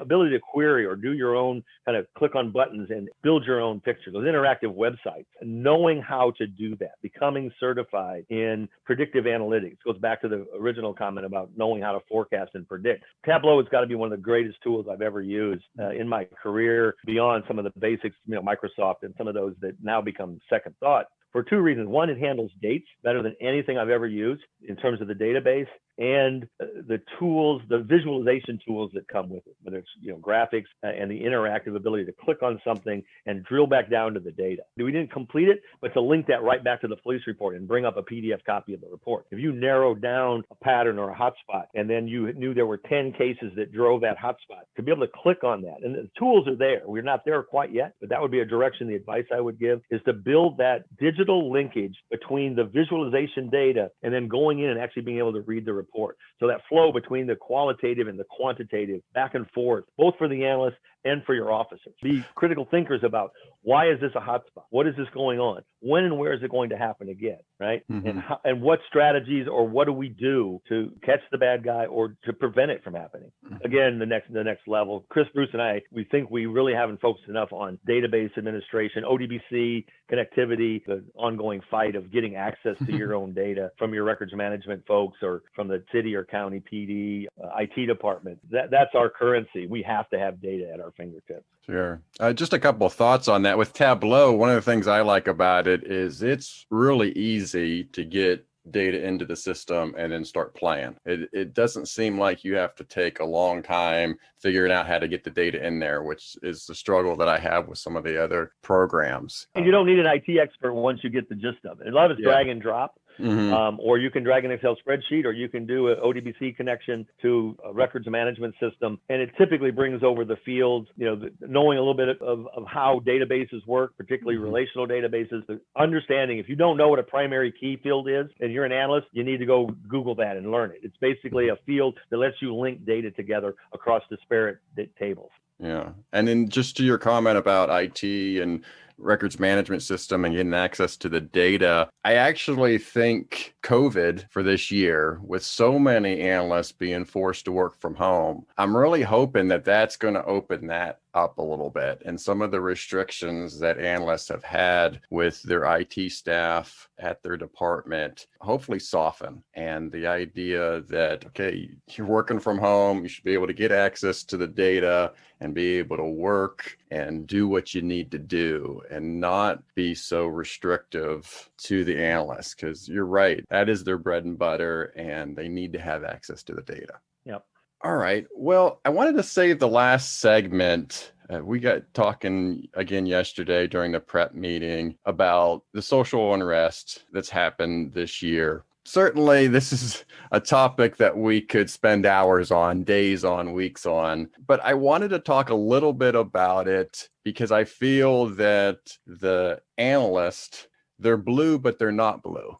ability to query or do your own kind of click on buttons and build your own picture, those interactive websites, knowing how to do that, becoming certified in predictive analytics. Goes back to the original comment about knowing how to forecast and predict. Tableau has got to be one of the greatest tools I've ever used in my career, beyond some of the basics, Microsoft and some of those that now become second thought, for two reasons. One, it handles dates better than anything I've ever used in terms of the database, and the tools, the visualization tools that come with it, whether it's graphics and the interactive ability to click on something and drill back down to the data. We didn't complete it, but to link that right back to the police report and bring up a PDF copy of the report. If you narrowed down a pattern or a hotspot, and then you knew there were 10 cases that drove that hotspot, to be able to click on that, and the tools are there. We're not there quite yet, but that would be a direction. The advice I would give is to build that digital linkage between the visualization data and then going in and actually being able to read the report. So that flow between the qualitative and the quantitative back and forth, both for the analysts and for your officers. Be critical thinkers about, why is this a hotspot? What is this going on? When and where is it going to happen again, right? Mm-hmm. And what strategies or what do we do to catch the bad guy or to prevent it from happening? Mm-hmm. Again, the next level. Chris, Bruce, and I, we think we really haven't focused enough on database administration, ODBC, connectivity, the ongoing fight of getting access to your own data from your records management folks or from the city or county PD, IT department. That's our currency. We have to have data at our fingertips. Sure. Just a couple of thoughts on that. With Tableau, one of the things I like about it is it's really easy to get data into the system and then start playing. It doesn't seem like you have to take a long time figuring out how to get the data in there, which is the struggle that I have with some of the other programs. And you don't need an IT expert once you get the gist of it. A lot of it's drag and drop. Mm-hmm. Or you can drag an Excel spreadsheet, or you can do an ODBC connection to a records management system. And it typically brings over the fields, knowing a little bit of how databases work, particularly relational databases, the understanding. If you don't know what a primary key field is and you're an analyst, you need to go Google that and learn it. It's basically a field that lets you link data together across disparate tables. Yeah. And then just to your comment about IT and records management system and getting access to the data, I actually think COVID for this year, with so many analysts being forced to work from home, I'm really hoping that that's going to open that up a little bit. And some of the restrictions that analysts have had with their IT staff at their department hopefully soften. And the idea that, okay, you're working from home, you should be able to get access to the data and be able to work and do what you need to do and not be so restrictive to the analysts. Because you're right, that is their bread and butter, and they need to have access to the data. Yep. All right. Well, I wanted to save the last segment. We got talking again yesterday during the prep meeting about the social unrest that's happened this year. Certainly, this is a topic that we could spend hours on, days on, weeks on. But I wanted to talk a little bit about it because I feel that the analysts, they're blue, but they're not blue.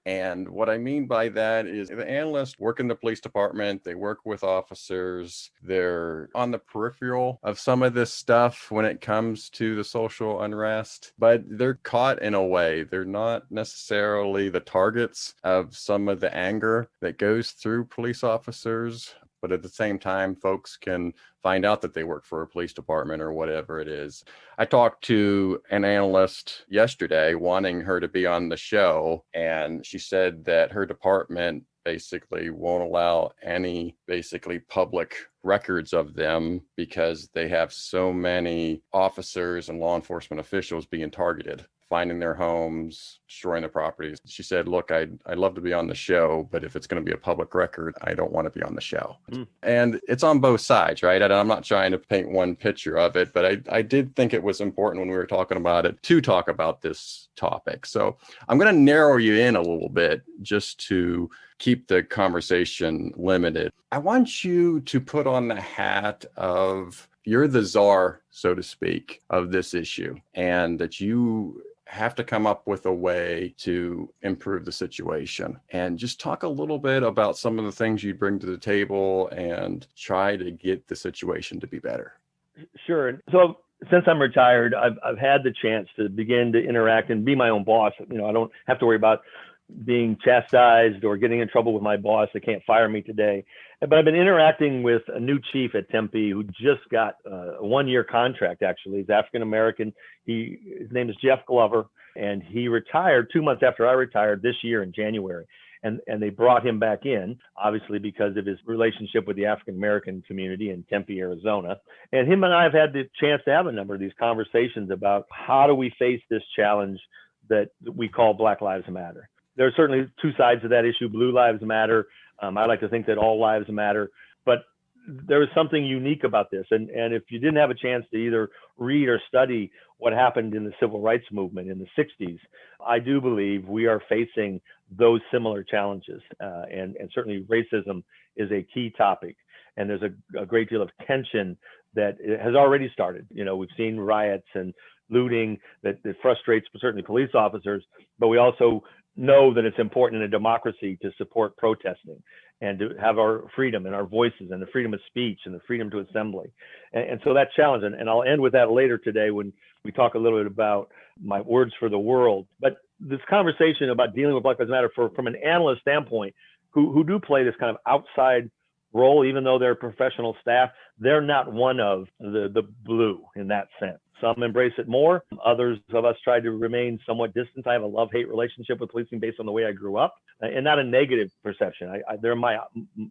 And what I mean by that is the analysts work in the police department, they work with officers, they're on the peripheral of some of this stuff when it comes to the social unrest, but they're caught in a way. They're not necessarily the targets of some of the anger that goes through police officers. But at the same time, folks can find out that they work for a police department or whatever it is. I talked to an analyst yesterday wanting her to be on the show, and she said that her department basically won't allow any public records of them because they have so many officers and law enforcement officials being targeted, finding their homes, destroying their properties. She said, look, I'd love to be on the show, but if it's going to be a public record, I don't want to be on the show. And it's on both sides, right? I'm not trying to paint one picture of it, but I did think it was important when we were talking about it to talk about this topic. So I'm going to narrow you in a little bit just to keep the conversation limited. I want you to put on the hat of, you're the czar, so to speak, of this issue, and that you have to come up with a way to improve the situation. And just talk a little bit about some of the things you bring to the table and try to get the situation to be better. Sure. So since I'm retired, I've had the chance to begin to interact and be my own boss. I don't have to worry about being chastised or getting in trouble with my boss. They can't fire me today. But I've been interacting with a new chief at Tempe who just got a 1-year contract, actually. He's African-American. His name is Jeff Glover, and he retired 2 months after I retired this year in January. And they brought him back in, obviously, because of his relationship with the African-American community in Tempe, Arizona. And him and I have had the chance to have a number of these conversations about how do we face this challenge that we call Black Lives Matter. There are certainly two sides to that issue. Blue lives matter. I like to think that all lives matter, but there is something unique about this. And if you didn't have a chance to either read or study what happened in the civil rights movement in the 60s, I do believe we are facing those similar challenges. And certainly racism is a key topic. And there's a great deal of tension that has already started. You know, we've seen riots and looting that frustrates certainly police officers, but we also know that it's important in a democracy to support protesting and to have our freedom and our voices and the freedom of speech and the freedom to assembly. And so that challenge, and I'll end with that later today when we talk a little bit about my words for the world. But this conversation about dealing with Black Lives Matter from an analyst standpoint, who do play this kind of outside role, even though they're professional staff, they're not one of the blue in that sense. Some embrace it more. Others of us try to remain somewhat distant. I have a love-hate relationship with policing based on the way I grew up, and not a negative perception. They're my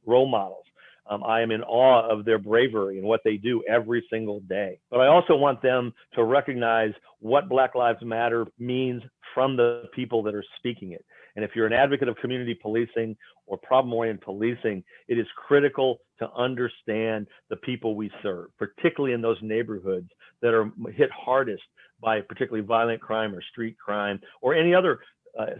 role models. I am in awe of their bravery and what they do every single day. But I also want them to recognize what Black Lives Matter means from the people that are speaking it. And if you're an advocate of community policing or problem-oriented policing, it is critical to understand the people we serve, particularly in those neighborhoods that are hit hardest by particularly violent crime or street crime or any other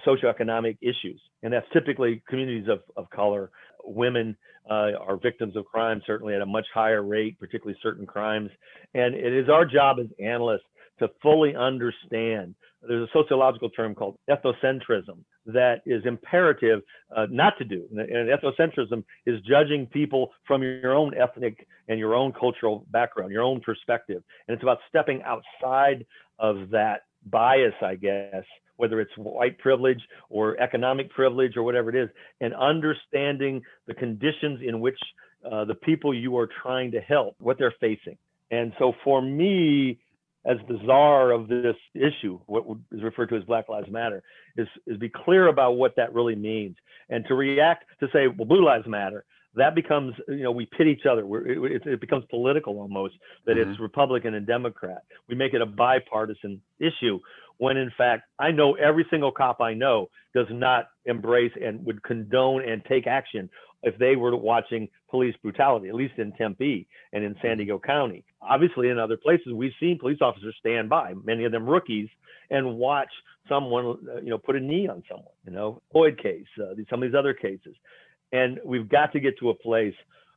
socioeconomic issues. And that's typically communities of color. Women are victims of crime, certainly at a much higher rate, particularly certain crimes. And it is our job as analysts to fully understand. There's a sociological term called ethnocentrism that is imperative not to do. And ethnocentrism is judging people from your own ethnic and your own cultural background, your own perspective. And it's about stepping outside of that bias, I guess, whether it's white privilege or economic privilege or whatever it is, and understanding the conditions in which the people you are trying to help, what they're facing. And so for me, as the czar of this issue, what is referred to as Black Lives Matter, is be clear about what that really means. And to react to say, well, Blue Lives Matter, that becomes, we pit each other. It becomes political almost, that it's Republican and Democrat. We make it a bipartisan issue when in fact, I know every single cop I know does not embrace and would condone and take action if they were watching police brutality, at least in Tempe and in San Diego County. Obviously, in other places, we've seen police officers stand by, many of them rookies, and watch someone, put a knee on someone, Floyd case, some of these other cases. And we've got to get to a place,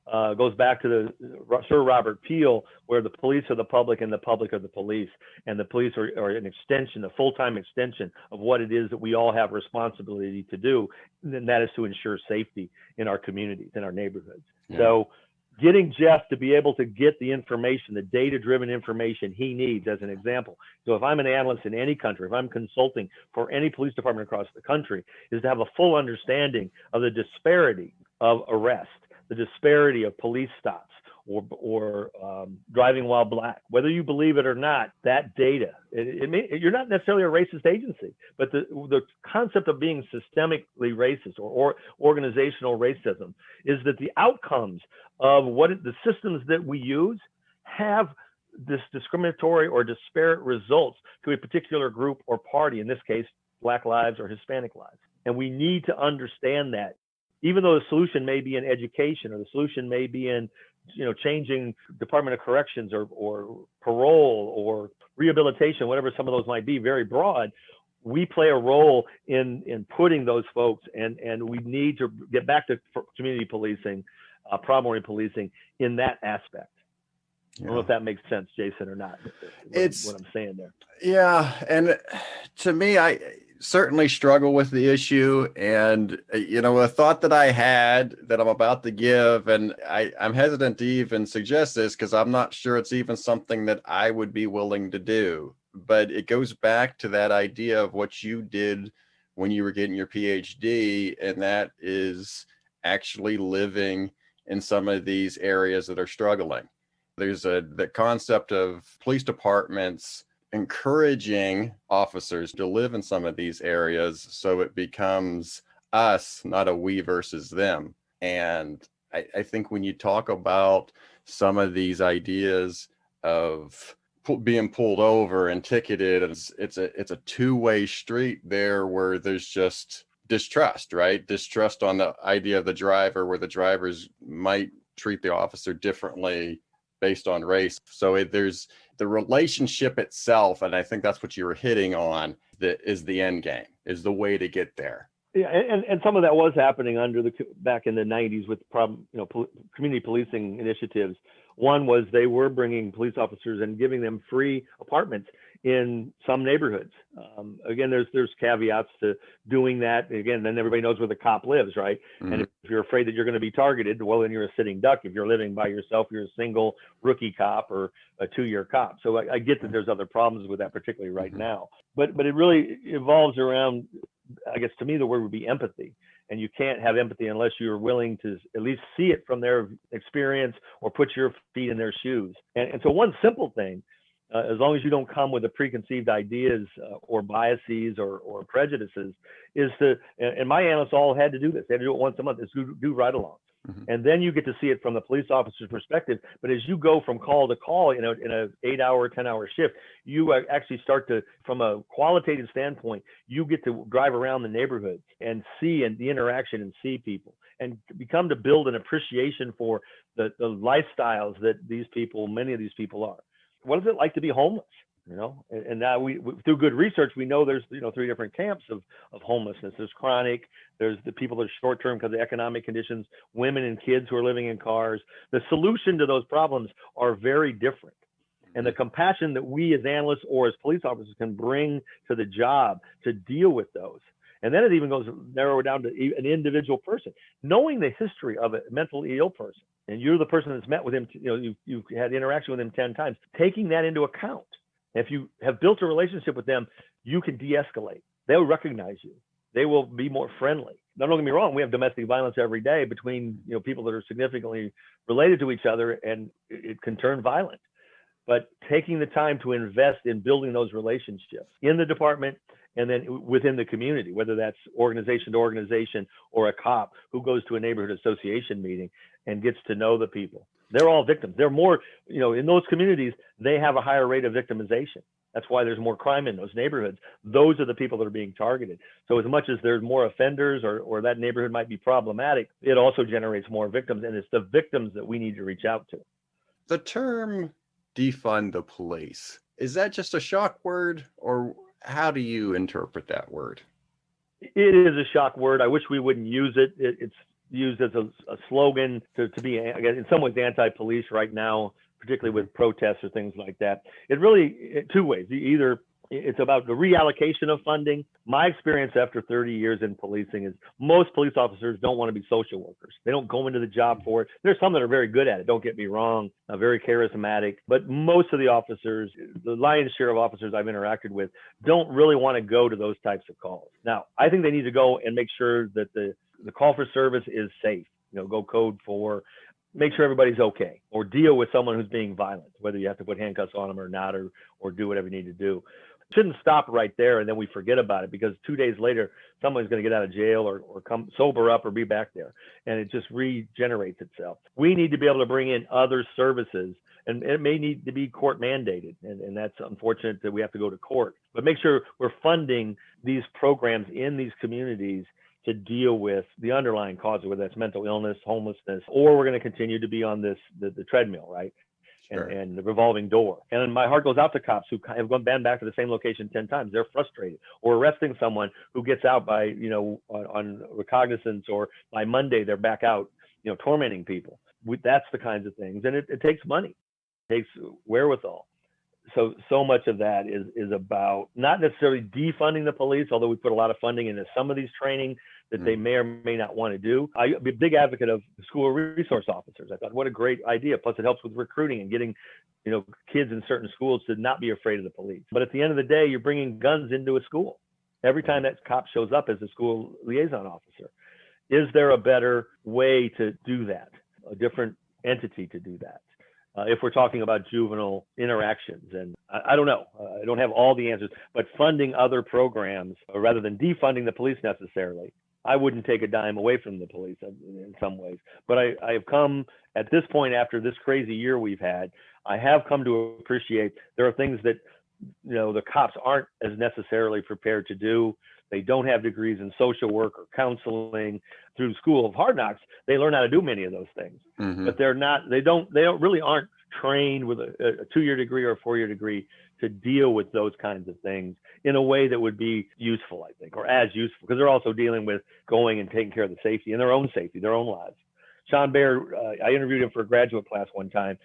goes back to the Sir Robert Peel, where the police are the public and the public are the police. And the police are an extension, a full-time extension of what it is that we all have responsibility to do. And that is to ensure safety in our communities, in our neighborhoods. Yeah. So getting Jeff to be able to get the information, the data-driven information he needs, as an example. So if I'm an analyst in any country, if I'm consulting for any police department across the country, is to have a full understanding of the disparity of arrest, the disparity of police stops, or driving while black. Whether you believe it or not, that data, you're not necessarily a racist agency, but the concept of being systemically racist or organizational racism is that the outcomes of the systems that we use have this discriminatory or disparate results to a particular group or party, in this case, Black lives or Hispanic lives. And we need to understand that. Even though the solution may be in education, or the solution may be in, changing Department of Corrections or parole or rehabilitation, whatever some of those might be, very broad, we play a role in putting those folks, and we need to get back to community policing, problem-oriented policing in that aspect. Yeah. I don't know if that makes sense, Jason, or not. What I'm saying there. Yeah, and to me, I certainly struggle with the issue, and a thought that I had that I'm about to give, and I'm hesitant to even suggest this because I'm not sure it's even something that I would be willing to do, but it goes back to that idea of what you did when you were getting your PhD, and that is actually living in some of these areas that are struggling. There's the concept of police departments encouraging officers to live in some of these areas so it becomes us, not a we versus them. And I think when you talk about some of these ideas of being pulled over and ticketed, it's a two-way street there where there's just distrust, right? Distrust on the idea of the driver, where the drivers might treat the officer differently based on race. So there's the relationship itself, and I think that's what you were hitting on, that is the end game, is the way to get there. Yeah, and some of that was happening back in the 90s with community policing initiatives. One was they were bringing police officers and giving them free apartments in some neighborhoods. Again, there's caveats to doing that. Again, then everybody knows where the cop lives, right? Mm-hmm. And if you're afraid that you're going to be targeted, well, then you're a sitting duck. If you're living by yourself, you're a single rookie cop or a 2-year cop. So I get that there's other problems with that, particularly right now. But it really evolves around, I guess to me, the word would be empathy. And you can't have empathy unless you're willing to at least see it from their experience or put your feet in their shoes. And so one simple thing, as long as you don't come with the preconceived ideas or biases or prejudices, is and my analysts all had to do this. They had to do it once a month, is do ride-alongs. Mm-hmm. And then you get to see it from the police officer's perspective. But as you go from call to call, in an 8-hour, 10-hour shift, you actually start to, from a qualitative standpoint, you get to drive around the neighborhoods and see and the interaction and see people and become to build an appreciation for the lifestyles that many of these people are. What is it like to be homeless? And now we through good research, we know there's 3 different camps of homelessness. There's chronic, there's the people that are short-term because of economic conditions, women and kids who are living in cars. The solution to those problems are very different. And the compassion that we as analysts or as police officers can bring to the job to deal with those. And then it even goes narrower down to an individual person, knowing the history of a mentally ill person. And you're the person that's met with him, you've had interaction with him 10 times, taking that into account. If you have built a relationship with them, you can de-escalate. They'll recognize you. They will be more friendly. Now, don't get me wrong, we have domestic violence every day between people that are significantly related to each other, and it can turn violent. But taking the time to invest in building those relationships in the department and then within the community, whether that's organization to organization or a cop who goes to a neighborhood association meeting and gets to know the people. They're all victims. They're more, in those communities, they have a higher rate of victimization. That's why there's more crime in those neighborhoods. Those are the people that are being targeted. So as much as there's more offenders or that neighborhood might be problematic, it also generates more victims. And it's the victims that we need to reach out to. The term defund the police, is that just a shock word, or how do you interpret that word? It is a shock word. I wish we wouldn't use it. It's used as a slogan to be, I guess, in some ways anti-police right now, particularly with protests or things like that. It really, 2 ways. Either it's about the reallocation of funding. My experience after 30 years in policing is most police officers don't want to be social workers. They don't go into the job for it. There's some that are very good at it, don't get me wrong, very charismatic, but most of the officers, the lion's share of officers I've interacted with, don't really want to go to those types of calls. Now, I think they need to go and make sure that the call for service is safe. Go code for, make sure everybody's okay, or deal with someone who's being violent, whether you have to put handcuffs on them or not, or do whatever you need to do. It shouldn't stop right there and then we forget about it, because 2 days later, someone's going to get out of jail or come sober up or be back there, and it just regenerates itself. We need to be able to bring in other services, and it may need to be court mandated, and that's unfortunate that we have to go to court, but make sure we're funding these programs in these communities to deal with the underlying causes, whether that's mental illness, homelessness, or we're going to continue to be on the treadmill, right? Sure. And the revolving door. And my heart goes out to cops who have been back to the same location 10 times. They're frustrated. Or arresting someone who gets out by, on recognizance, or by Monday, they're back out, tormenting people. That's the kinds of things. And it takes money, it takes wherewithal. So much of that is about not necessarily defunding the police, although we put a lot of funding into some of these training that they may or may not want to do. I'm a big advocate of school resource officers. I thought, what a great idea. Plus it helps with recruiting and getting, kids in certain schools to not be afraid of the police. But at the end of the day, you're bringing guns into a school. every time that cop shows up as a school liaison officer. Is there a better way to do that, a different entity to do that? If we're talking about juvenile interactions, and I don't know, I don't have all the answers, but funding other programs rather than defunding the police necessarily. I wouldn't take a dime away from the police in some ways, but I have come at this point after this crazy year we've had, I have come to appreciate there are things that, the cops aren't as necessarily prepared to do. They don't have degrees in social work or counseling. Through School of Hard Knocks, they learn how to do many of those things, but they don't really aren't trained with a 2-year degree or a 4-year degree to deal with those kinds of things in a way that would be useful, I think, or as useful, because they're also dealing with going and taking care of the safety and their own safety, their own lives. Sean Bair, I interviewed him for a graduate class one time,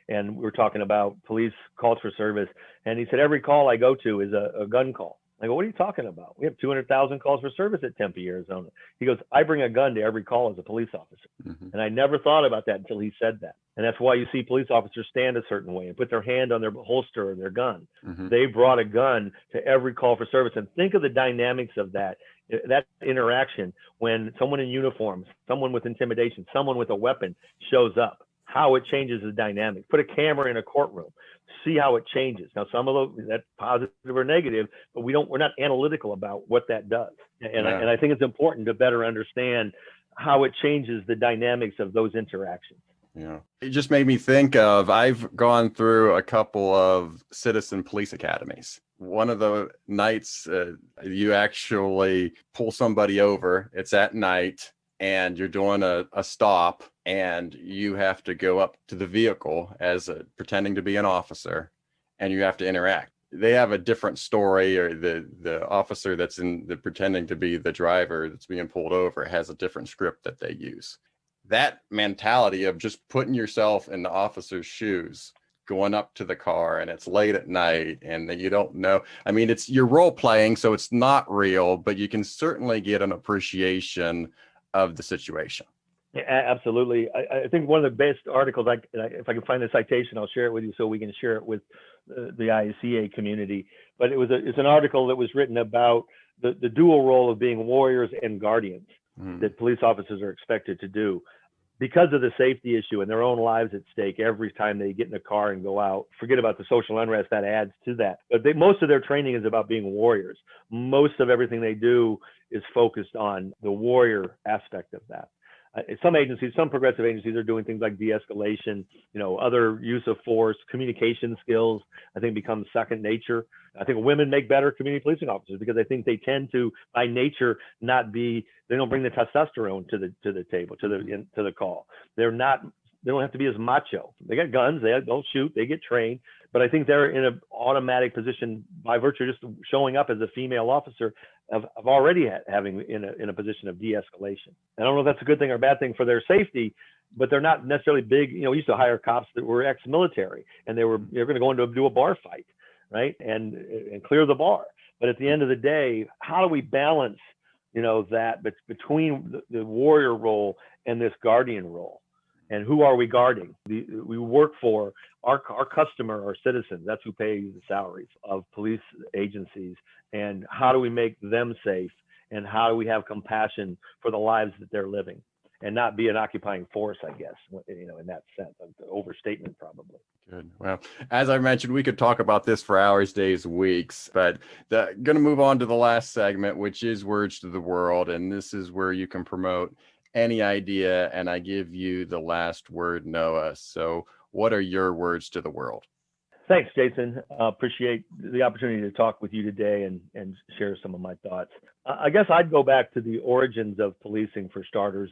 and we were talking about police calls for service, and he said, every call I go to is a gun call. I go, what are you talking about? We have 200,000 calls for service at Tempe, Arizona. He goes, I bring a gun to every call as a police officer. And I never thought about that until he said that. And that's why you see police officers stand a certain way and put their hand on their holster or their gun. They brought a gun to every call for service. And think of the dynamics of that interaction when someone in uniform, someone with intimidation, someone with a weapon shows up, how it changes the dynamic. Put a camera in a courtroom, see how it changes. Now, some of those, that's positive or negative, but we're not analytical about what that does. And I think it's important to better understand how it changes the dynamics of those interactions. Yeah. It just made me think of, I've gone through a couple of citizen police academies. One of the nights you actually pull somebody over, it's at night, and you're doing a stop, and you have to go up to the vehicle as pretending to be an officer, and you have to interact. They have a different story, or the officer that's pretending to be the driver that's being pulled over has a different script that they use. That mentality of just putting yourself in the officer's shoes, going up to the car, and it's late at night and you don't know. I mean, you're role playing, so it's not real, but you can certainly get an appreciation of the situation. Yeah, absolutely. I think one of the best articles, if I can find the citation, I'll share it with you so we can share it with the IACA community. But it's an article that was written about the dual role of being warriors and guardians that police officers are expected to do because of the safety issue and their own lives at stake every time they get in a car and go out. Forget about the social unrest that adds to that. But most of their training is about being warriors. Most of everything they do is focused on the warrior aspect of that. Some agencies, some progressive agencies are doing things like de-escalation, other use of force, communication skills, I think become second nature. I think women make better community policing officers because I think they tend to, by nature, they don't bring the testosterone to the table, to the call. They don't have to be as macho. They got guns, they don't shoot, they get trained, but I think they're in an automatic position by virtue of just showing up as a female officer of already having in a position of de-escalation. I don't know if that's a good thing or a bad thing for their safety, but they're not necessarily big. We used to hire cops that were ex-military, and they're going to go into do a bar fight, right, and clear the bar. But at the end of the day, how do we balance, that between the warrior role and this guardian role? And who are we guarding? We work for our customer, our citizens. That's who pays the salaries of police agencies. And how do we make them safe? And how do we have compassion for the lives that they're living and not be an occupying force, I guess, in that sense. An overstatement, probably. Good. Well, as I mentioned, we could talk about this for hours, days, weeks, but going to move on to the last segment, which is Words to the World. And this is where you can promote any idea, and I give you the last word, Noah. So what are your words to the world? Thanks, Jason. Appreciate the opportunity to talk with you today and share some of my thoughts. I guess I'd go back to the origins of policing for starters.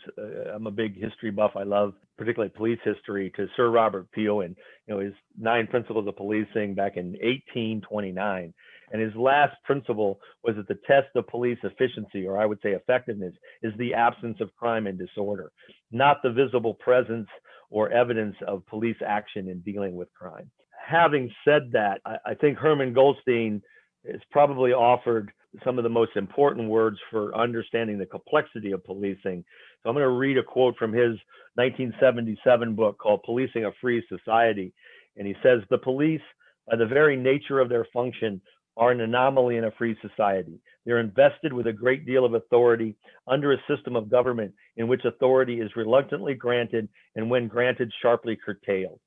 I'm a big history buff. I love particularly police history, to Sir Robert Peel and his 9 principles of policing back in 1829. And his last principle was that the test of police efficiency, or I would say effectiveness, is the absence of crime and disorder, not the visible presence or evidence of police action in dealing with crime. Having said that, I think Herman Goldstein has probably offered some of the most important words for understanding the complexity of policing. So I'm going to read a quote from his 1977 book called Policing a Free Society. And he says, "The police, by the very nature of their function, are an anomaly in a free society. They're invested with a great deal of authority under a system of government in which authority is reluctantly granted and when granted sharply curtailed.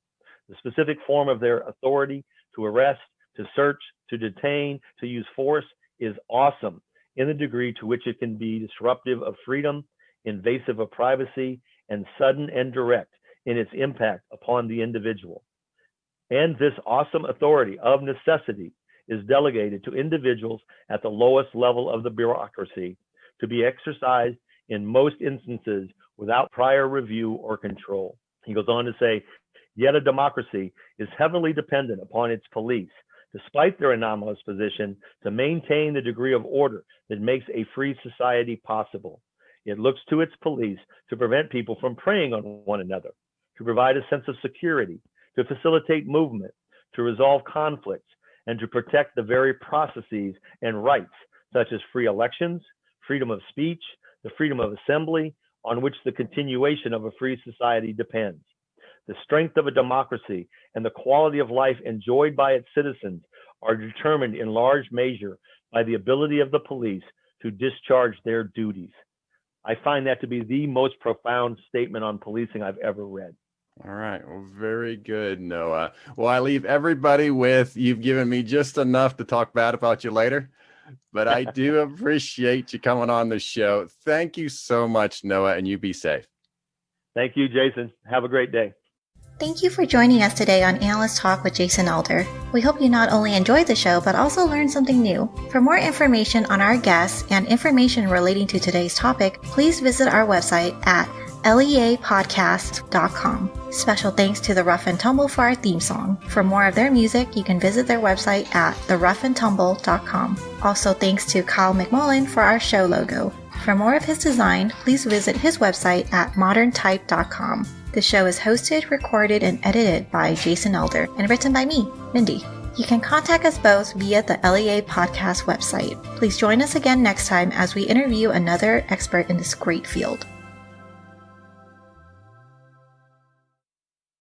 The specific form of their authority to arrest, to search, to detain, to use force is awesome in the degree to which it can be disruptive of freedom, invasive of privacy, and sudden and direct in its impact upon the individual. And this awesome authority of necessity is delegated to individuals at the lowest level of the bureaucracy to be exercised in most instances without prior review or control. He goes on to say, yet a democracy is heavily dependent upon its police, despite their anomalous position, to maintain the degree of order that makes a free society possible. It looks to its police to prevent people from preying on one another, to provide a sense of security, to facilitate movement, to resolve conflicts, and to protect the very processes and rights, such as free elections, freedom of speech, the freedom of assembly, on which the continuation of a free society depends. The strength of a democracy and the quality of life enjoyed by its citizens are determined in large measure by the ability of the police to discharge their duties. I find that to be the most profound statement on policing I've ever read. All right. Well, very good, Noah. Well, I leave everybody with, you've given me just enough to talk bad about you later, but I do appreciate you coming on the show. Thank you so much, Noah, and you be safe. Thank you, Jason. Have a great day. Thank you for joining us today on Analyst Talk with Jason Elder. We hope you not only enjoyed the show, but also learned something new. For more information on our guests and information relating to today's topic, please visit our website at leapodcast.com. Special thanks to the Rough and Tumble for our theme song. For more of their music, you can visit their website at theroughandtumble.com. Also thanks to Kyle McMullen for our show logo. For more of his design, please visit his website at moderntype.com. The show is hosted, recorded, and edited by Jason Elder and written by me, Mindy. You can contact us both via the LEA Podcast website. Please join us again next time as we interview another expert in this great field.